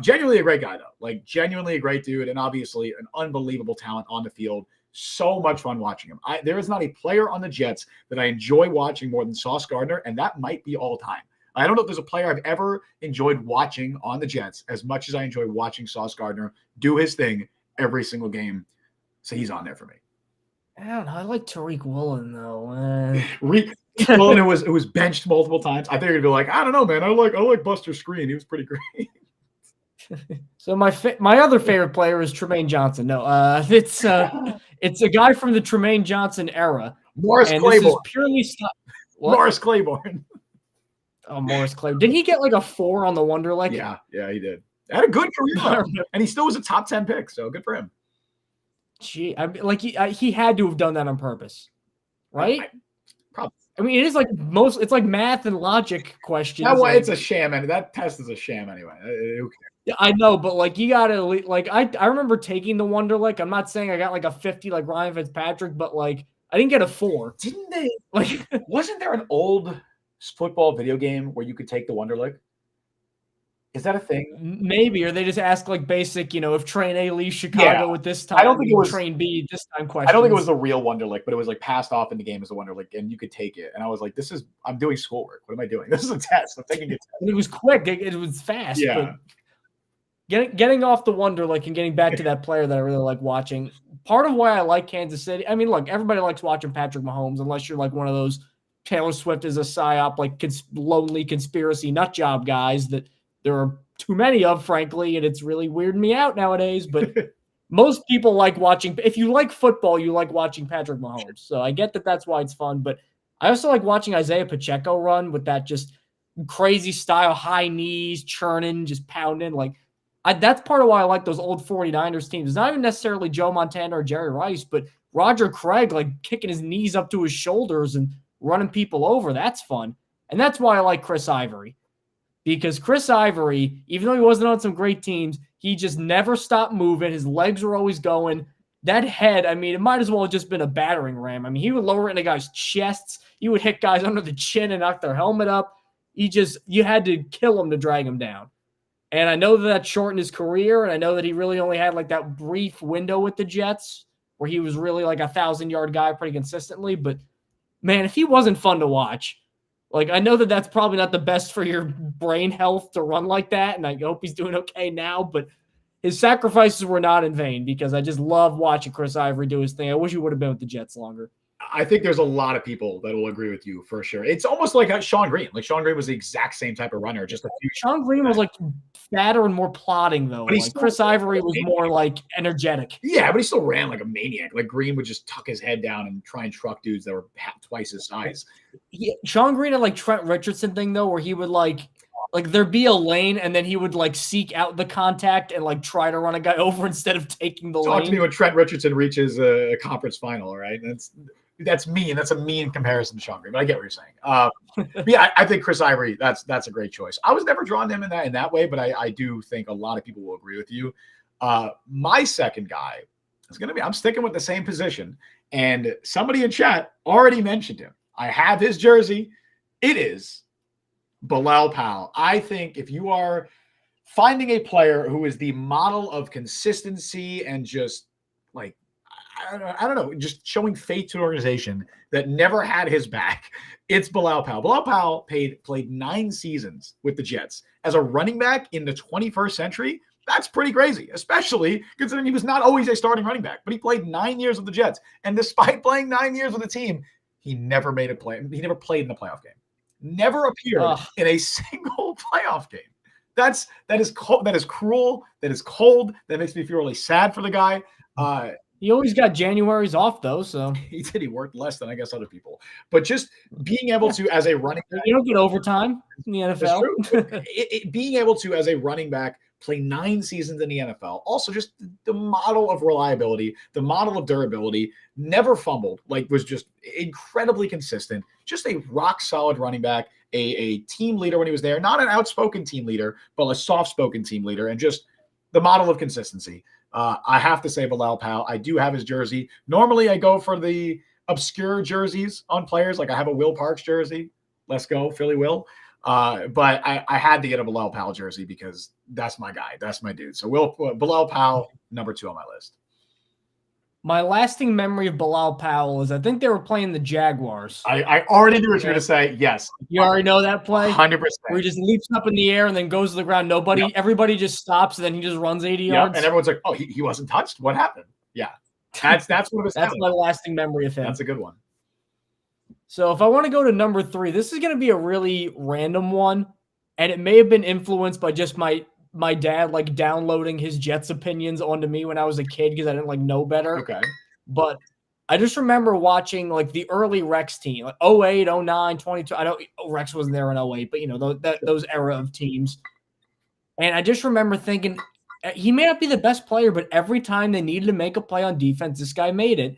Genuinely a great guy, though. Like, genuinely a great dude, and obviously an unbelievable talent on the field. So much fun watching him. There is not a player on the Jets that I enjoy watching more than Sauce Gardner, and that might be all time. I don't know if there's a player I've ever enjoyed watching on the Jets as much as I enjoy watching Sauce Gardner do his thing every single game. So he's on there for me. I don't know. I like Tariq Woolen though. Well, it was benched multiple times. I think you're gonna be like, I don't know, man. I like Buster Screen. He was pretty great. So my other favorite player is Tremaine Johnson. No, it's a guy from the Tremaine Johnson era. Morris Claiborne. This is purely Morris Claiborne. Oh, Morris Claiborne. Did he get like a 4 on the Wonderlic? Yeah, he did. Had a good career, and he still was a top 10 pick. So good for him. Gee, he had to have done that on purpose, right? Probably. I mean, it is like it's like math and logic questions. That way, it's a sham, and that test is a sham anyway. Who cares? I know, but like you gotta like I remember taking the Wonderlic. I'm not saying I got like a 50 like Ryan Fitzpatrick, but like I didn't get a 4. Didn't they? Like, wasn't there an old football video game where you could take the Wonderlic? Is that a thing? Maybe, or they just ask like basic, if train A leaves Chicago at this time, I don't think it was train B this time question. I don't think it was the real Wonderlic, but it was like passed off in the game as a Wonderlic, and you could take it. And I was like, I'm doing schoolwork. What am I doing? This is a test. I'm taking a test. And it was quick. It was fast. Yeah. But getting off the Wonderlic and getting back to that player that I really like watching. Part of why I like Kansas City. I mean, look, everybody likes watching Patrick Mahomes, unless you're like one of those Taylor Swift is a psyop, like lonely conspiracy nut job guys that there are too many of, frankly, and it's really weirding me out nowadays. But most people like watching. If you like football, you like watching Patrick Mahomes. So I get that that's why it's fun. But I also like watching Isaiah Pacheco run with that just crazy style, high knees, churning, just pounding. Like that's part of why I like those old 49ers teams. It's not even necessarily Joe Montana or Jerry Rice, but Roger Craig like kicking his knees up to his shoulders and running people over. That's fun. And that's why I like Chris Ivory. Because Chris Ivory, even though he wasn't on some great teams, he just never stopped moving. His legs were always going. That head, I mean, it might as well have just been a battering ram. I mean, he would lower it into guys' chests. He would hit guys under the chin and knock their helmet up. You had to kill him to drag him down. And I know that shortened his career, and I know that he really only had like that brief window with the Jets where he was really like 1,000-yard guy pretty consistently. But man, if he wasn't fun to watch, like I know that that's probably not the best for your brain health to run like that, and I hope he's doing okay now. But his sacrifices were not in vain because I just love watching Chris Ivory do his thing. I wish he would have been with the Jets longer. I think there's a lot of people that will agree with you for sure. It's almost like Sean Green. Like Sean Green was the exact same type of runner, just a few. Sean Green was like fatter and more plodding though. But like Chris Ivory was more like energetic. Yeah, but he still ran like a maniac. Like Green would just tuck his head down and try and truck dudes that were twice his size. Sean Green had like Trent Richardson thing though, where he would like there'd be a lane and then he would like seek out the contact and like try to run a guy over instead of taking the lane. Talk to me when Trent Richardson reaches a conference final, all right? That's mean. That's a mean comparison to Sean Green, but I get what you're saying. Yeah, I think Chris Ivory, that's a great choice. I was never drawn to him in that way, but I do think a lot of people will agree with you. My second guy is going to be, I'm sticking with the same position, and somebody in chat already mentioned him. I have his jersey. It is Bilal Powell. I think if you are finding a player who is the model of consistency and just like, I don't know, just showing faith to an organization that never had his back, it's Bilal Powell. Bilal Powell played 9 seasons with the Jets as a running back in the 21st century. That's pretty crazy, especially considering he was not always a starting running back, but he played 9 years with the Jets. And despite playing 9 years with the team, he never made a play. He never played in a playoff game. Never appeared in a single playoff game. That is cruel. That is cold. That makes me feel really sad for the guy. He always got Januaries off though, so he did. He worked less than I guess other people, but just being able to, as a running back, you don't get overtime in the NFL. Being able to, as a running back, play 9 seasons in the NFL. Also, just the model of reliability, the model of durability, never fumbled, like was just incredibly consistent. Just a rock solid running back, a team leader when he was there. Not an outspoken team leader, but a soft-spoken team leader, and just the model of consistency. I have to say Bilal Powell. I do have his jersey. Normally, I go for the obscure jerseys on players. Like I have a Will Parks jersey. Let's go, Philly Will. But I had to get a Bilal Powell jersey because that's my guy. That's my dude. So Bilal Powell, number 2 on my list. My lasting memory of Bilal Powell is I think they were playing the Jaguars. I already knew what you were going to say. Yes. You already know that play? 100%. Where he just leaps up in the air and then goes to the ground. Everybody just stops and then he just runs 80 yards. And everyone's like, oh, he wasn't touched? What happened? Yeah. That's what it was. That's my lasting memory of him. That's a good one. So if I want to go to number 3, this is going to be a really random one. And it may have been influenced by just my dad like downloading his Jets opinions onto me when I was a kid because I didn't like know better. Okay. But I just remember watching like the early Rex team, like 08, 09, 22. I know Rex wasn't there in 08, but you know, those era of teams. And I just remember thinking he may not be the best player, but every time they needed to make a play on defense, this guy made it.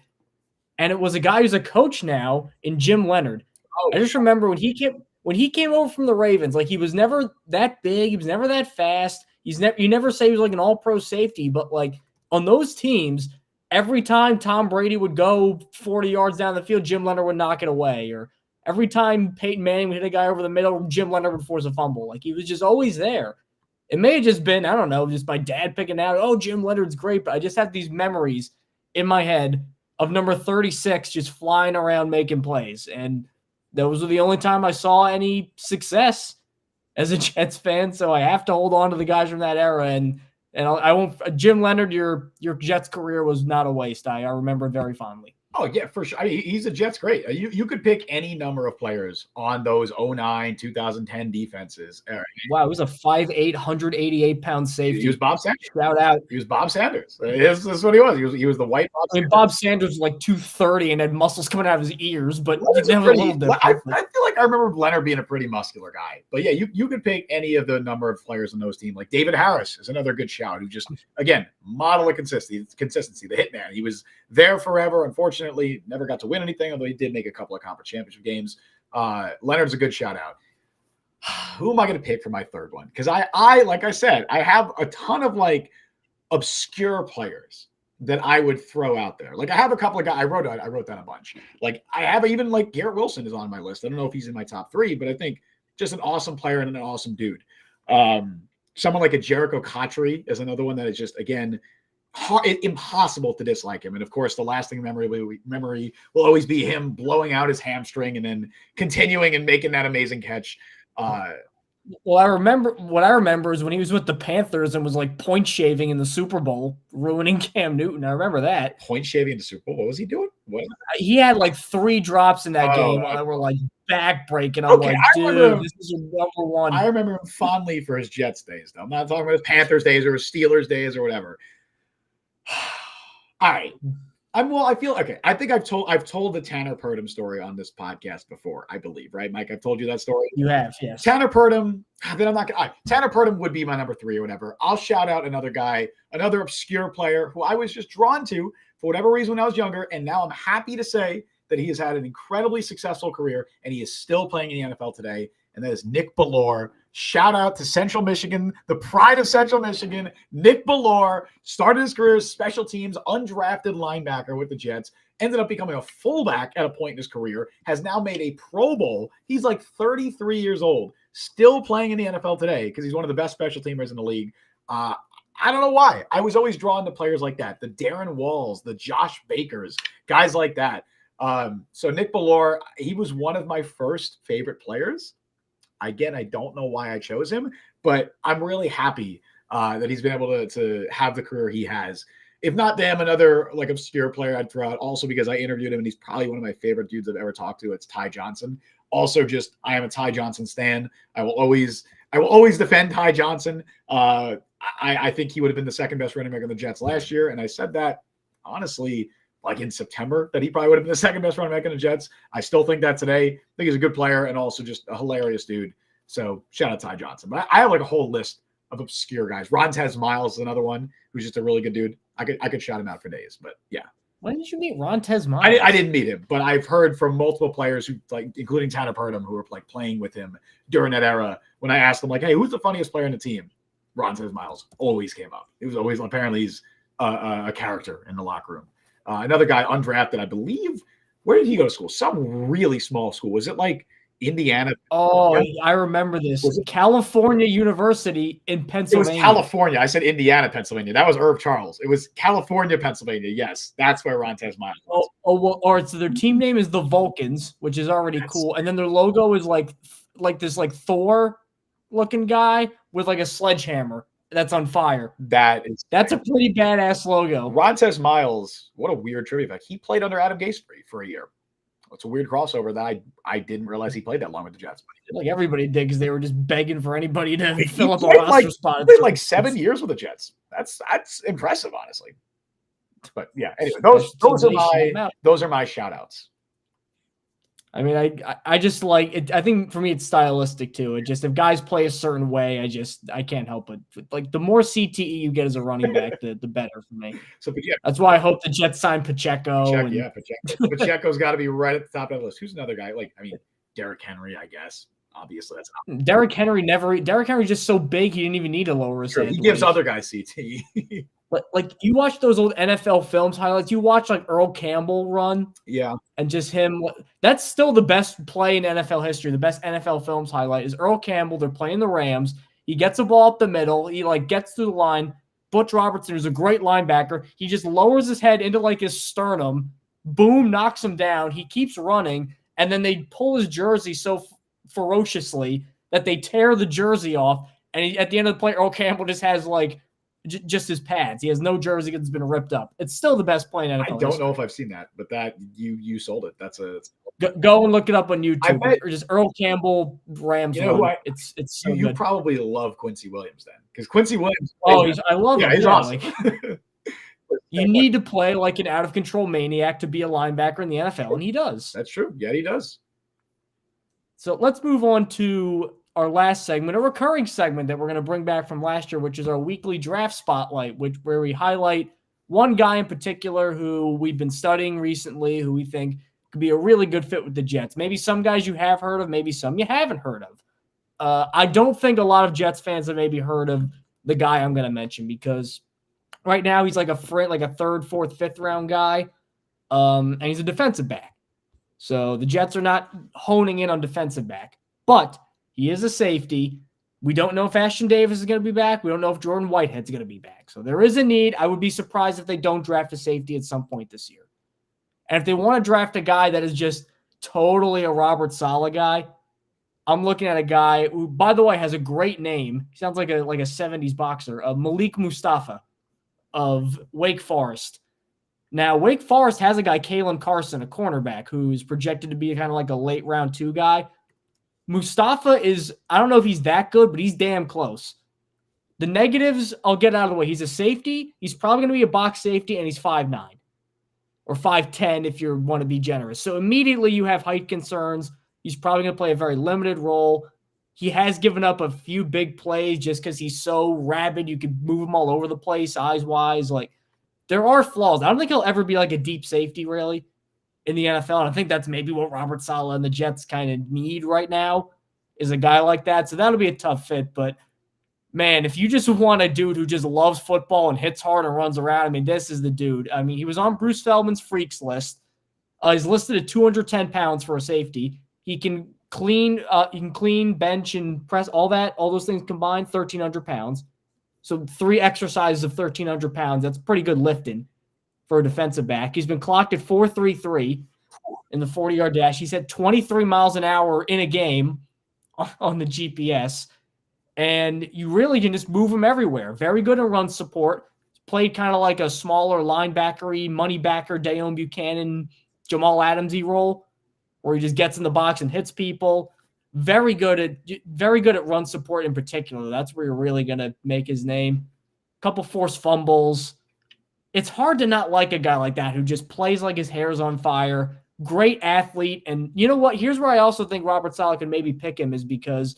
And it was a guy who's a coach now in Jim Leonard. I just remember when he came over from the Ravens, like he was never that big, he was never that fast. You never say he was like an all-pro safety, but like on those teams, every time Tom Brady would go 40 yards down the field, Jim Leonard would knock it away. Or every time Peyton Manning would hit a guy over the middle, Jim Leonard would force a fumble. Like he was just always there. It may have just been, I don't know, just my dad picking out, oh, Jim Leonard's great, but I just have these memories in my head of number 36 just flying around making plays. And those were the only time I saw any success as a Jets fan. So I have to hold on to the guys from that era. And I won't, Jim Leonard, your Jets career was not a waste. I remember it very fondly. Oh, yeah, for sure. I mean, he's a Jets great. You could pick any number of players on those 09, 2010 defenses. Wow, it was a 5'8", 188-pound safety. He was Bob Sanders. Shout out. He was Bob Sanders. This is what he was. He was the white Bob Sanders. Bob Sanders was like 230 and had muscles coming out of his ears, but he's never a little different. I feel like I remember Leonard being a pretty muscular guy. But yeah, you could pick any of the number of players on those teams. Like David Harris is another good shout who just, again, model of consistency, the hitman. He was there forever. Unfortunately, never got to win anything, although he did make a couple of conference championship games. Leonard's a good shout out. Who am I going to pick for my third one? Because I like I said, I have a ton of like obscure players that I would throw out there. Like I have a couple of guys. I wrote down a bunch. Like I have even like Garrett Wilson is on my list. I don't know if he's in my top 3, but I think just an awesome player and an awesome dude. Someone like a Jericho Cotchery is another one that is just, again, impossible to dislike him. And of course, the lasting memory will always be him blowing out his hamstring and then continuing and making that amazing catch. Well, what I remember is when he was with the Panthers and was like point shaving in the Super Bowl, ruining Cam Newton. I remember that. Point shaving in the Super Bowl. What was he doing? What? He had like 3 drops in that game that were like back breaking. I'm Okay, like, dude, this is your number one. I remember him fondly for his Jets days, though. I'm not talking about his Panthers days or his Steelers days or whatever. All right. I think I've told the Tanner Purdom story on this podcast before, I believe, right, Mike? I've told you that story. You have, yes. Tanner Purdom, then I'm not gonna. Tanner Purdom would be my number 3 or whatever. I'll shout out another guy, another obscure player who I was just drawn to for whatever reason when I was younger, and now I'm happy to say that he has had an incredibly successful career and he is still playing in the NFL today, and that is Nick Bellore. Shout out to Central Michigan, the pride of Central Michigan. Nick Bellore started his career as special teams, undrafted linebacker with the Jets, ended up becoming a fullback at a point in his career, has now made a Pro Bowl. He's like 33 years old, still playing in the NFL today because he's one of the best special teamers in the league. I don't know why. I was always drawn to players like that, the Darren Walls, the Josh Bakers, guys like that. So Nick Bellore, he was one of my first favorite players. Again, I don't know why I chose him, but I'm really happy that he's been able to have the career he has. If not them, another like obscure player I'd throw out, also because I interviewed him and he's probably one of my favorite dudes I've ever talked to. It's Ty Johnson. Also, just I am a Ty Johnson stan. I will always defend Ty Johnson. I think he would have been the second best running back on the Jets last year, and I said that honestly, like in September, that he probably would have been the second best running back in the Jets. I still think that today. I think he's a good player and also just a hilarious dude. So shout out Ty Johnson. But I have like a whole list of obscure guys. Rontez Miles is another one who's just a really good dude. I could shout him out for days, but yeah. When did you meet Rontez Miles? I didn't meet him, but I've heard from multiple players who, like, including Tanner Purdom, who were like playing with him during that era. When I asked them, like, hey, who's the funniest player on the team? Rontez Miles always came up. It was always, apparently he's a character in the locker room. Another guy undrafted, I believe. Where did he go to school? Some really small school. Was it like Indiana? Oh, I remember this. Was it California University in Pennsylvania? It was California. I said Indiana, Pennsylvania. That was Irv Charles. It was California, Pennsylvania. Yes, that's where Rontez Miles was. Well, all right. So their team name is the Vulcans, which is already cool, and then their logo is like this like Thor looking guy with like a sledgehammer that's on fire. That's a pretty badass logo. Rontez Miles, what a weird trivia fact. He played under Adam Gase for a year. It's a weird crossover that I didn't realize he played that long with the Jets. Like everybody did because they were just begging for anybody to fill up a roster spot. He played like 7 years with the Jets. That's impressive, honestly. But yeah, anyway, those are my shout outs. I mean, I just like it. I think for me, it's stylistic too. It just, if guys play a certain way, I can't help it. Like the more CTE you get as a running back, the better for me. So yeah, that's why I hope the Jets sign Pacheco. Pacheco. Pacheco's got to be right at the top of the list. Who's another guy? Derrick Henry, I guess. Obviously, that's not. Derrick Henry's just so big he didn't even need to lower his head. He gives other guys CTE. Like you watch those old NFL films highlights, you watch like Earl Campbell run. Yeah. And just him. That's still the best play in NFL history. The best NFL films highlight is Earl Campbell. They're playing the Rams. He gets a ball up the middle. He like gets through the line. Butch Robertson, who's a great linebacker, he just lowers his head into like his sternum. Boom, knocks him down. He keeps running. And then they pull his jersey so ferociously that they tear the jersey off. And at the end of the play, Earl Campbell just has like just his pads. He has no jersey that's been ripped up. It's still the best play in NFL. I don't know if I've seen that, but that you sold it. That's go and look it up on YouTube. Or just Earl Campbell Rams. It's so you good. Probably love Quincy Williams then, because Quincy Williams. I love him. He's awesome. You need to play like an out of control maniac to be a linebacker in the NFL, and he does. That's true. Yeah, he does. So let's move on to our last segment, a recurring segment that we're going to bring back from last year, which is our weekly draft spotlight, where we highlight one guy in particular who we've been studying recently, who we think could be a really good fit with the Jets. Maybe some guys you have heard of, maybe some you haven't heard of. I don't think a lot of Jets fans have maybe heard of the guy I'm going to mention, because right now he's like a third, fourth, fifth round guy, and he's a defensive back. So the Jets are not honing in on defensive back, but he is a safety. We don't know if Ashton Davis is going to be back. We don't know if Jordan Whitehead's going to be back. So there is a need. I would be surprised if they don't draft a safety at some point this year. And if they want to draft a guy that is just totally a Robert Saleh guy, I'm looking at a guy who, by the way, has a great name. He sounds like a 70s boxer, Malik Mustafa of Wake Forest. Now, Wake Forest has a guy, Kalen Carson, a cornerback, who's projected to be kind of like a late round 2 guy. Mustafa is, I don't know if he's that good, but he's damn close. The negatives, I'll get out of the way. He's a safety. He's probably going to be a box safety, and he's 5'9", or 5'10" if you want to be generous. So immediately you have height concerns. He's probably going to play a very limited role. He has given up a few big plays just because he's so rabid. You can move him all over the place, eyes-wise. Like, there are flaws. I don't think he'll ever be like a deep safety, really, in the NFL. And I think that's maybe what Robert Saleh and the Jets kind of need right now, is a guy like that. So that'll be a tough fit. But, man, if you just want a dude who just loves football and hits hard and runs around, I mean, this is the dude. I mean, he was on Bruce Feldman's freaks list. He's listed at 210 pounds for a safety. He can clean, bench, and press, all those things combined, 1,300 pounds. So 3 exercises of 1,300 pounds. That's pretty good lifting for a defensive back. He's been clocked at 4.33 in the 40-yard dash. He's at 23 miles an hour in a game on the GPS. And you really can just move him everywhere. Very good in run support. Played kind of like a smaller linebacker-y, money backer, Dayon Buchanan, Jamal Adams-y role, where he just gets in the box and hits people. Very good at run support in particular. That's where you're really going to make his name. Couple forced fumbles. It's hard to not like a guy like that who just plays like his hair's on fire. Great athlete. And you know what? Here's where I also think Robert Saleh can maybe pick him, is because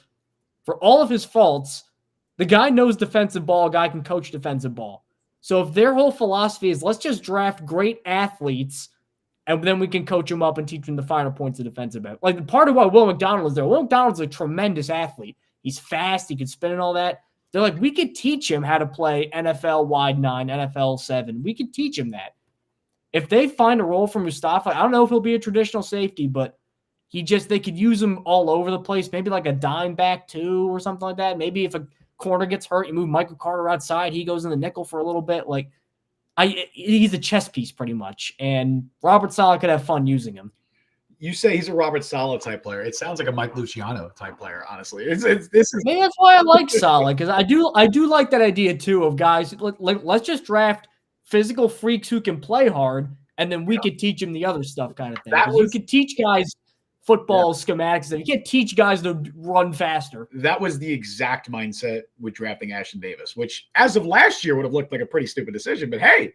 for all of his faults, the guy knows defensive ball. A guy can coach defensive ball. So if their whole philosophy is, let's just draft great athletes and then we can coach him up and teach him the finer points of defensive end. Like, part of why Will McDonald is there. Will McDonald's a tremendous athlete. He's fast. He can spin and all that. They're like, we could teach him how to play NFL wide 9, NFL 7. We could teach him that. If they find a role for Mustafa, I don't know if he'll be a traditional safety, but they could use him all over the place. Maybe like a dime back 2 or something like that. Maybe if a corner gets hurt, you move Michael Carter outside. He goes in the nickel for a little bit. Like, he's a chess piece pretty much, and Robert Saleh could have fun using him. You say he's a Robert Saleh type player. It sounds like a Mike Luciano type player, honestly. Maybe that's why I like Saleh, because I do like that idea too of guys. Let's just draft physical freaks who can play hard, and then we could teach them the other stuff, kind of thing. You could teach guys football schematics. You can't teach guys to run faster. That was the exact mindset with drafting Ashton Davis, which as of last year would have looked like a pretty stupid decision. But hey,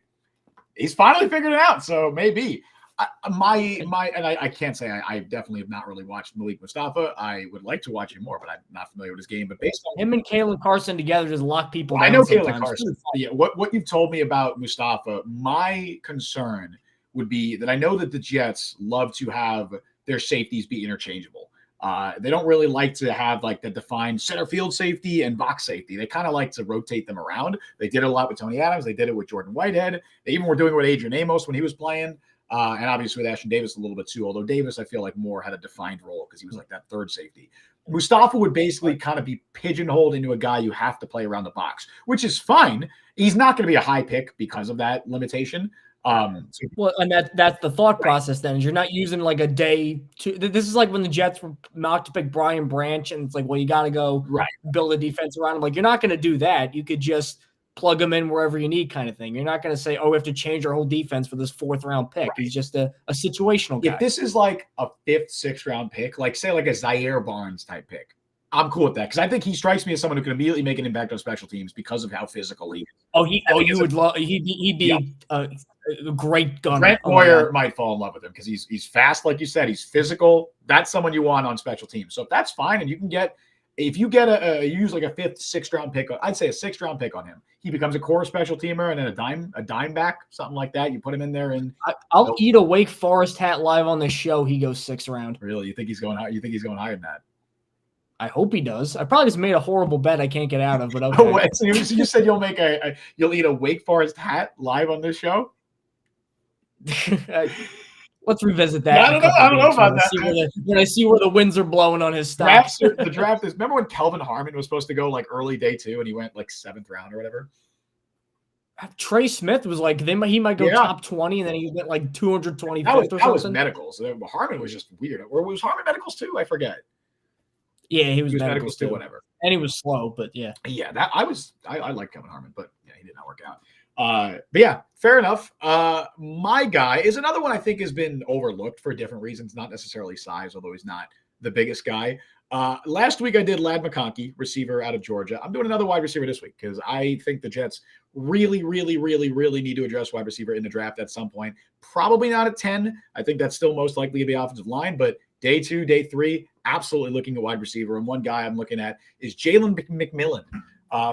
he's finally figured it out. So maybe I can't say I definitely have not really watched Malik Mustafa. I would like to watch him more, but I'm not familiar with his game. But based on him and Kalen Carson together, just lock people down. I know Kalen Carson. Yeah, what you've told me about Mustafa, my concern would be that I know that the Jets love to have their safeties be interchangeable. They don't really like to have like the defined center field safety and box safety. They kind of like to rotate them around. They did it a lot with Tony Adams. They did it with Jordan Whitehead. They even were doing it with Adrian Amos when he was playing. And obviously with Ashton Davis a little bit too, although Davis, I feel like more had a defined role because he was like that third safety. Mustafa would basically kind of be pigeonholed into a guy you have to play around the box, which is fine. He's not going to be a high pick because of that limitation. Well, and that's the thought process then, is you're not using like a day to, this is like when the Jets were mocked to pick Brian Branch, and it's like, well, you got to go build a defense around him. Like, you're not going to do that. You could just plug him in wherever you need, kind of thing. You're not going to say, oh, we have to change our whole defense for this 4th round pick. He's just a situational guy. If this is like a 5th, 6th round pick, like say like a Zaire Barnes type pick, I'm cool with that, because I think he strikes me as someone who can immediately make an impact on special teams because of how physical he is. He'd be a great gunner. Brent Boyer might fall in love with him because he's fast, like you said. He's physical. That's someone you want on special teams. So if that's fine, and you can get, if you get you use like a 5th, 6th round pick, I'd say a 6th round pick on him. He becomes a core special teamer and then a dime back, something like that. You put him in there, and I'll eat a Wake Forest hat live on the show. He goes 6th round. Really? You think he's going high? You think he's going higher than that? I hope he does. I probably just made a horrible bet I can't get out of, but okay. So you said you'll eat a Wake Forest hat live on this show? Let's revisit that. I don't know about that. When I see where the winds are blowing on his stock. The draft is. Remember when Kelvin Harmon was supposed to go like early day 2 and he went like 7th round or whatever? Trey Smith was like he might go top 20 and then he went like 225th or something. That was medicals. Harmon was just weird. Or was Harmon medicals too? I forget. Yeah, he was medicals too. Whatever. And he was slow, but yeah. Yeah, I like Kelvin Harmon, but yeah, he did not work out. But yeah, fair enough. My guy is another one I think has been overlooked for different reasons, not necessarily size, although he's not the biggest guy. Last week I did Ladd McConkey, receiver out of Georgia. I'm doing another wide receiver this week because I think the Jets really need to address wide receiver in the draft at some point. Probably not at 10. I think that's still most likely to be offensive line, but day 2, day 3, absolutely looking at wide receiver. And one guy I'm looking at is Jalen McMillan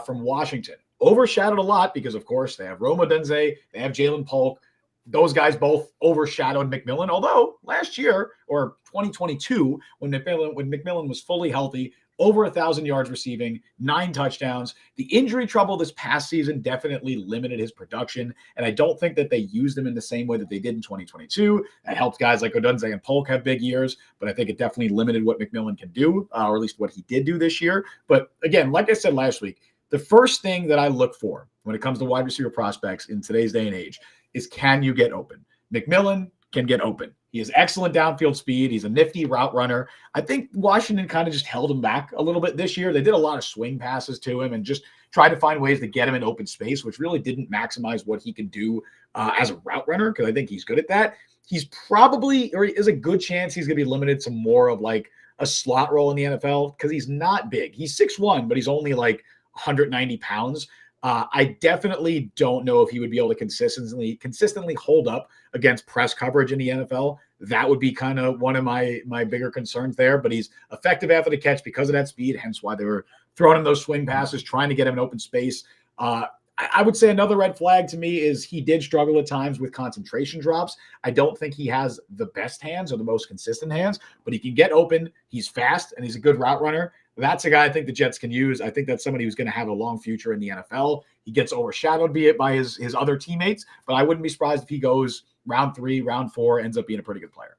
from Washington. Overshadowed a lot because, of course, they have Rome Odunze, they have Jalen Polk. Those guys both overshadowed McMillan, although last year or 2022, when McMillan was fully healthy, over 1,000 yards receiving, 9 touchdowns. The injury trouble this past season definitely limited his production, and I don't think that they used him in the same way that they did in 2022. That helped guys like Odunze and Polk have big years, but I think it definitely limited what McMillan can do, or at least what he did do this year. But again, like I said last week, the first thing that I look for when it comes to wide receiver prospects in today's day and age is, can you get open? McMillan can get open. He has excellent downfield speed. He's a nifty route runner. I think Washington kind of just held him back a little bit this year. They did a lot of swing passes to him and just tried to find ways to get him in open space, which really didn't maximize what he can do as a route runner, because I think he's good at that. He's probably, or is a good chance he's going to be limited to more of like a slot role in the NFL because he's not big. He's 6'1", but he's only like 190 pounds. I definitely don't know if he would be able to consistently hold up against press coverage in the NFL. That would be kind of one of my bigger concerns there, but he's effective after the catch because of that speed, hence why they were throwing him those swing passes, trying to get him in open space. I would say another red flag to me is he did struggle at times with concentration drops. I don't think he has the best hands or the most consistent hands, but he can get open. He's fast and he's a good route runner. That's a guy I think the Jets can use. I think that's somebody who's going to have a long future in the NFL. He gets overshadowed by his other teammates, but I wouldn't be surprised if he goes round 3, round 4, ends up being a pretty good player.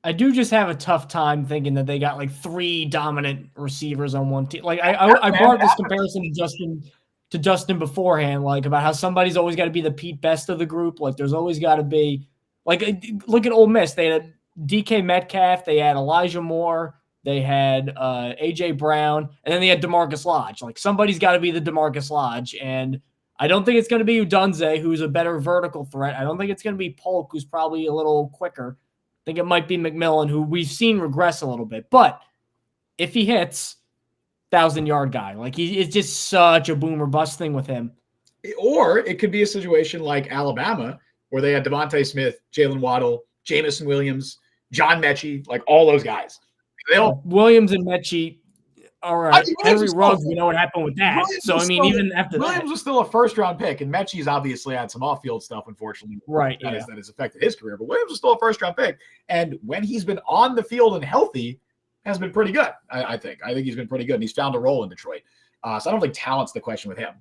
I do just have a tough time thinking that they got like 3 dominant receivers on one team. Like I brought this comparison to Justin beforehand, like about how somebody's always got to be the Pete Best of the group. Like there's always got to be, like, look at Ole Miss. They had DK Metcalf, they had Elijah Moore, they had AJ Brown, and then they had DeMarcus Lodge. Like somebody's got to be the DeMarcus Lodge, and I don't think it's going to be Odunze, who's a better vertical threat. I don't think it's going to be Polk, who's probably a little quicker. I think it might be McMillan, who we've seen regress a little bit. But if he hits, 1,000-yard guy. Like it's just such a boom or bust thing with him. Or it could be a situation like Alabama, where they had Devontae Smith, Jalen Waddle, Jamison Williams, John Mechie, like all those guys. Williams and Mechie. All right, Henry Ruggs, we know what happened with that. Even after Williams was still a first-round pick, and Mechie's obviously had some off-field stuff, unfortunately. Right, that has affected his career. But Williams was still a first-round pick, and when he's been on the field and healthy, has been pretty good. I think he's been pretty good, and he's found a role in Detroit. So I don't think talent's the question with him.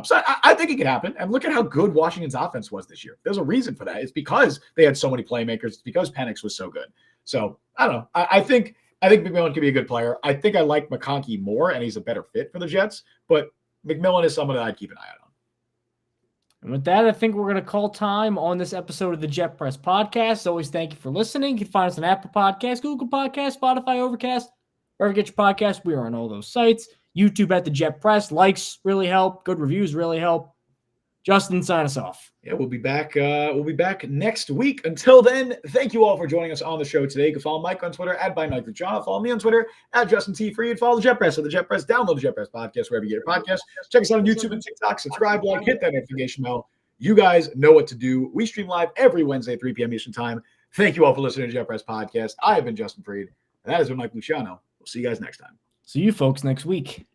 So I think it could happen. And look at how good Washington's offense was this year. There's a reason for that. It's because they had so many playmakers. It's because Penix was so good. So I don't know. I think McMillan could be a good player. I think I like McConkey more, and he's a better fit for the Jets. But McMillan is someone that I'd keep an eye out on. And with that, I think we're going to call time on this episode of the Jet Press Podcast. As always, thank you for listening. You can find us on Apple Podcasts, Google Podcasts, Spotify, Overcast, wherever you get your podcasts. We are on all those sites. YouTube at the Jet Press. Likes really help. Good reviews really help. Justin, sign us off. Yeah, we'll be back. We'll be back next week. Until then, thank you all for joining us on the show today. You can follow Mike on Twitter at @Mike Luciano. Follow me on Twitter at Justin T. Freed. Follow the Jet Press at the Jet Press. Download the Jet Press podcast wherever you get your podcasts. Check us out on YouTube and TikTok. Subscribe, like, hit that notification bell. You guys know what to do. We stream live every Wednesday, 3 p.m. Eastern Time. Thank you all for listening to Jet Press Podcast. I have been Justin Freed, and that has been Mike Luciano. We'll see you guys next time. See you folks next week.